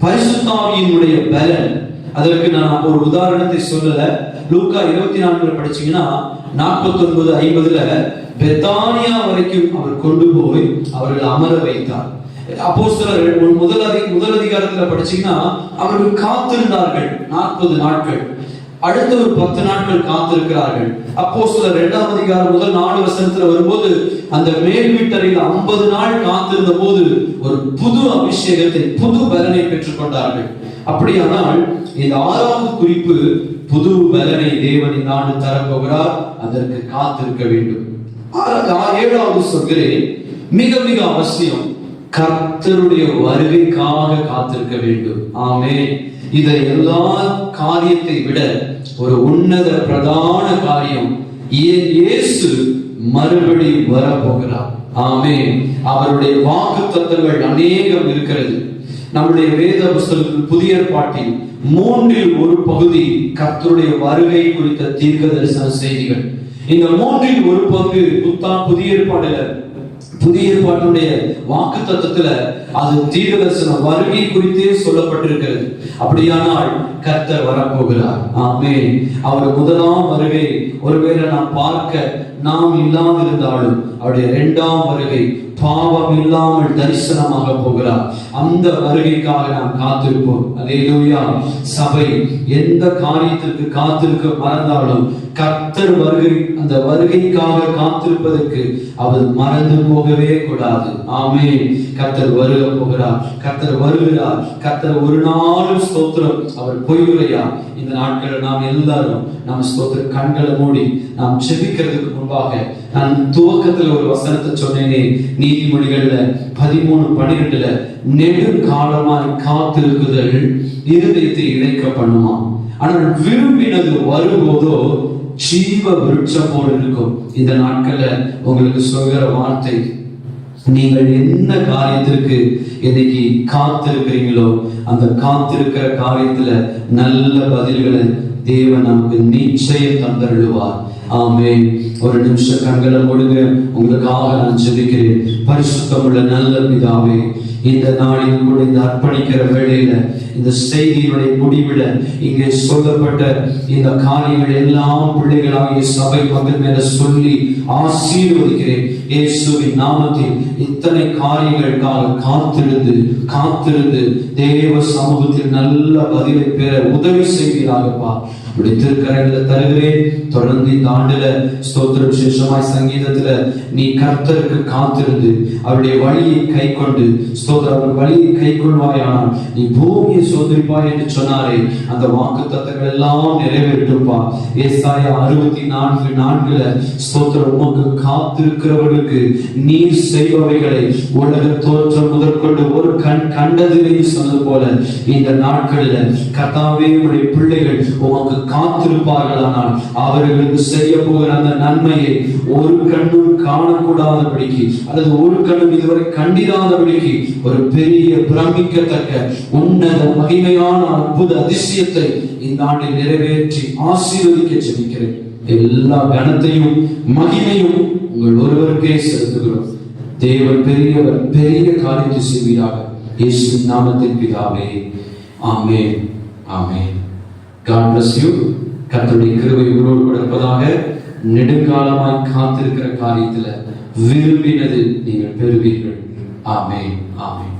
பரிசுத்தாவியினுடைய பலன். அதற்கு நான் ஒரு உதாரணத்தை சொல்லல. லூக்கா 24 படிச்சீங்கன்னா 49:50 பெத்தானியா வரைக்கும் அவர் கொண்டு போய் அவர்கள் அமர வைத்தார். அப்போஸ்தலர்கள் முதல் அதிகாரத்துல படிச்சீங்கன்னா அவர்கள் காத்திருந்தார்கள் 40 நாட்கள். அடுத்த ஒரு 10 நாட்கள் காத்திருக்கிறார்கள். அப்போஸ்தலர் 2ஆம் அதிகாரம் முதல் 4 வசனத்துல வரும்போது அந்த மேல் வீட்டறையில் 50 நாள் காத்திருந்த போது ஒரு புது அபிஷேகத்தை, புது பலனை பெற்றுக் கொண்டார்கள். அப்படியானால் இந்த 6வது குறிப்பு, புது பலனை தேவன் இந்த ஆண்டு தரப்போகிறார், அதற்கு காத்திருக்க வேண்டும். 7வது சொல்கிறேன், மிக மிக அவசியம், கர்த்தருடைய வருகைக்காக காத்திருக்க வேண்டும். ஆமென். இதை எல்லா காரியத்தை விட ஒரு உன்னத பிரதான காரியம், இயேசு மறுபடி வரப்போகிறார். ஆமென். அவருடைய வாக்குத்தத்தங்கள் அநேகம் இருக்கிறது. நம்முடைய வேத புஸ்தகத்தில் புதிய ஏற்பாட்டில் 3இல் ஒரு பகுதி கர்த்தருடைய வருகை குறித்த தீர்க்க தரிசன செய்திகள். இந்த 3இல் ஒரு பங்கு புதிய ஏற்பாட்டுடைய வாக்குத்தத்தத்துல அது தீர்க்க தரிசன வருகை குறித்தே சொல்லப்பட்டிருக்கிறது. அப்படியானால் கர்த்தர் வரப்போகிறார். ஆமென். அவர் முதலாம் வருகை ஒருவேளை நாம் இல்லாதிருந்தாலும் அவருடைய 2ஆம் வருகை பாவம் இல்லாமல் தரிசனமாக போகிறார். அந்த வருகைக்காக நாம் காத்திருப்போம். அல்லேலூயா. சபை எந்த காரியத்திற்கு காத்திருக்க மறந்தாலும் கர்த்தர் வருகை, அந்த வருகைக்காக காத்திருப்பதற்கு அவர் மறந்து போகவே கூடாது. ஆமென். கர்த்தர் வருக போகிறார், கர்த்தர் வருகிறார். கர்த்தர் ஒரு நாளும் ஸ்தோத்திரம் அவர் பொய்யுரையார். இந்த நாட்களில் நாம் எல்லாரும் நாம் ஸ்தோத்திர கண்களை மூடி நாம் செபிக்கிறதுக்கு முன்பாக நான் துவக்கத்தில் ஒரு வசனத்தை சொன்னேனே, நீதிமொழிகள்ல 13:12 நெடுங்காலமாய் காத்திருக்குதல் இருதயத்தை இழைக்க பண்ணுமா, ஆனால் விரும்பினது வரும்போதோ ஜீவ விருட்சம் போல இருக்கும். இந்த நாட்கள்ல உங்களுக்கு சொல்கிற வார்த்தை, நீங்கள் என்ன காரியத்திற்கு இன்னைக்கு காத்திருக்கிறீங்களோ அந்த காத்திருக்கிற காரியத்துல நல்ல பதில்களை தேவன் நமக்கு நிச்சயம் தந்தருளுவார். ஆமென். ஒரு நிமிஷம் கண்களை மூடுங்க. உங்களுக்காக நான் ஜெபிக்கிறேன். பரிசுத்தமுள்ள நல்ல பிதாவே, இந்த நாளில் கூட இந்த அர்ப்பணிக்கிற வேளையில இந்த செய்தியினுடைய முடிவுல இங்கே சொல்லப்பட்ட இந்த காரியங்கள் எல்லாம் பிள்ளைகளாகிய சபை மக்கள் மேல சொல்லி ஆசீர்வதிக்கிறேன். இயேசுவின் நாமத்தில் இத்தனை காரியங்களுக்காக காத்திருந்து தேவ சமூகத்தில் நல்ல பதிலை பெற உதவி செய்வீராகப்பா. திருக்கரங்களை தருகிறேன். தொடர்ந்து இந்த ஆண்டுல ஸ்தோத்திரம் விசேஷமாய் சங்கீதத்துல நீ கர்த்தருக்கு காத்திருந்து அவருடைய வழியை கை கொண்டு ஸ்தோத்திரம் அவர் வழியை கை கொள்வாயானால் நீ பூமியை சோதரிப்பாய் என்று சொன்னாரே, அந்த வாக்கு தத்தங்கள் எல்லாம் நிறைவேற்றுப்பா. ஏசாயா 64:4 ஸ்தோத்திரம் உமக்கு காத்திருக்கிறவர்களுக்கு நீர் செய்பவைகளை உலக தோற்றம் முதற்கொண்டு ஒரு கண் கண்டதிலே சொன்னது போல இந்த நாட்களில் கர்த்தாவே உடைய பிள்ளைகள் உமக்கு காத்திருப்பார்களானால் அவர்களுக்கு செய்ய போகிற அந்த நன்மையை ஒரு கண்ணும் காணக்கூடாதபடிக்கு அல்லது ஒரு கண்ணும் இதுவரை கண்டிராதபடிக்கு ஒரு பெரிய பிரமிக்கத்தக்க உன்னத மகிமையான அற்புத அதிசயத்தை இந்த ஆண்டில் நிறைவேற்றி ஆசீர்வதிக்க ஜெபிக்கிறேன். எல்லா கனத்தையும் மகிமையும் உங்கள் ஒருவருக்கே செலுத்துகிறோம். தேவன் பெரியவர், பெரிய காரியத்தை செய்வீராக. இயேசுவின் நாமத்தில் பிதாவே, ஆமென், ஆமென். God bless you. கர்த்தருடைய கிருபை உங்களோடு கூட இருப்பதாக. நெடுங்காலமாய் காத்திருக்கிற காரியத்துல விரும்பினது நீங்கள் பெறுவீர்கள். ஆமென், ஆமென்.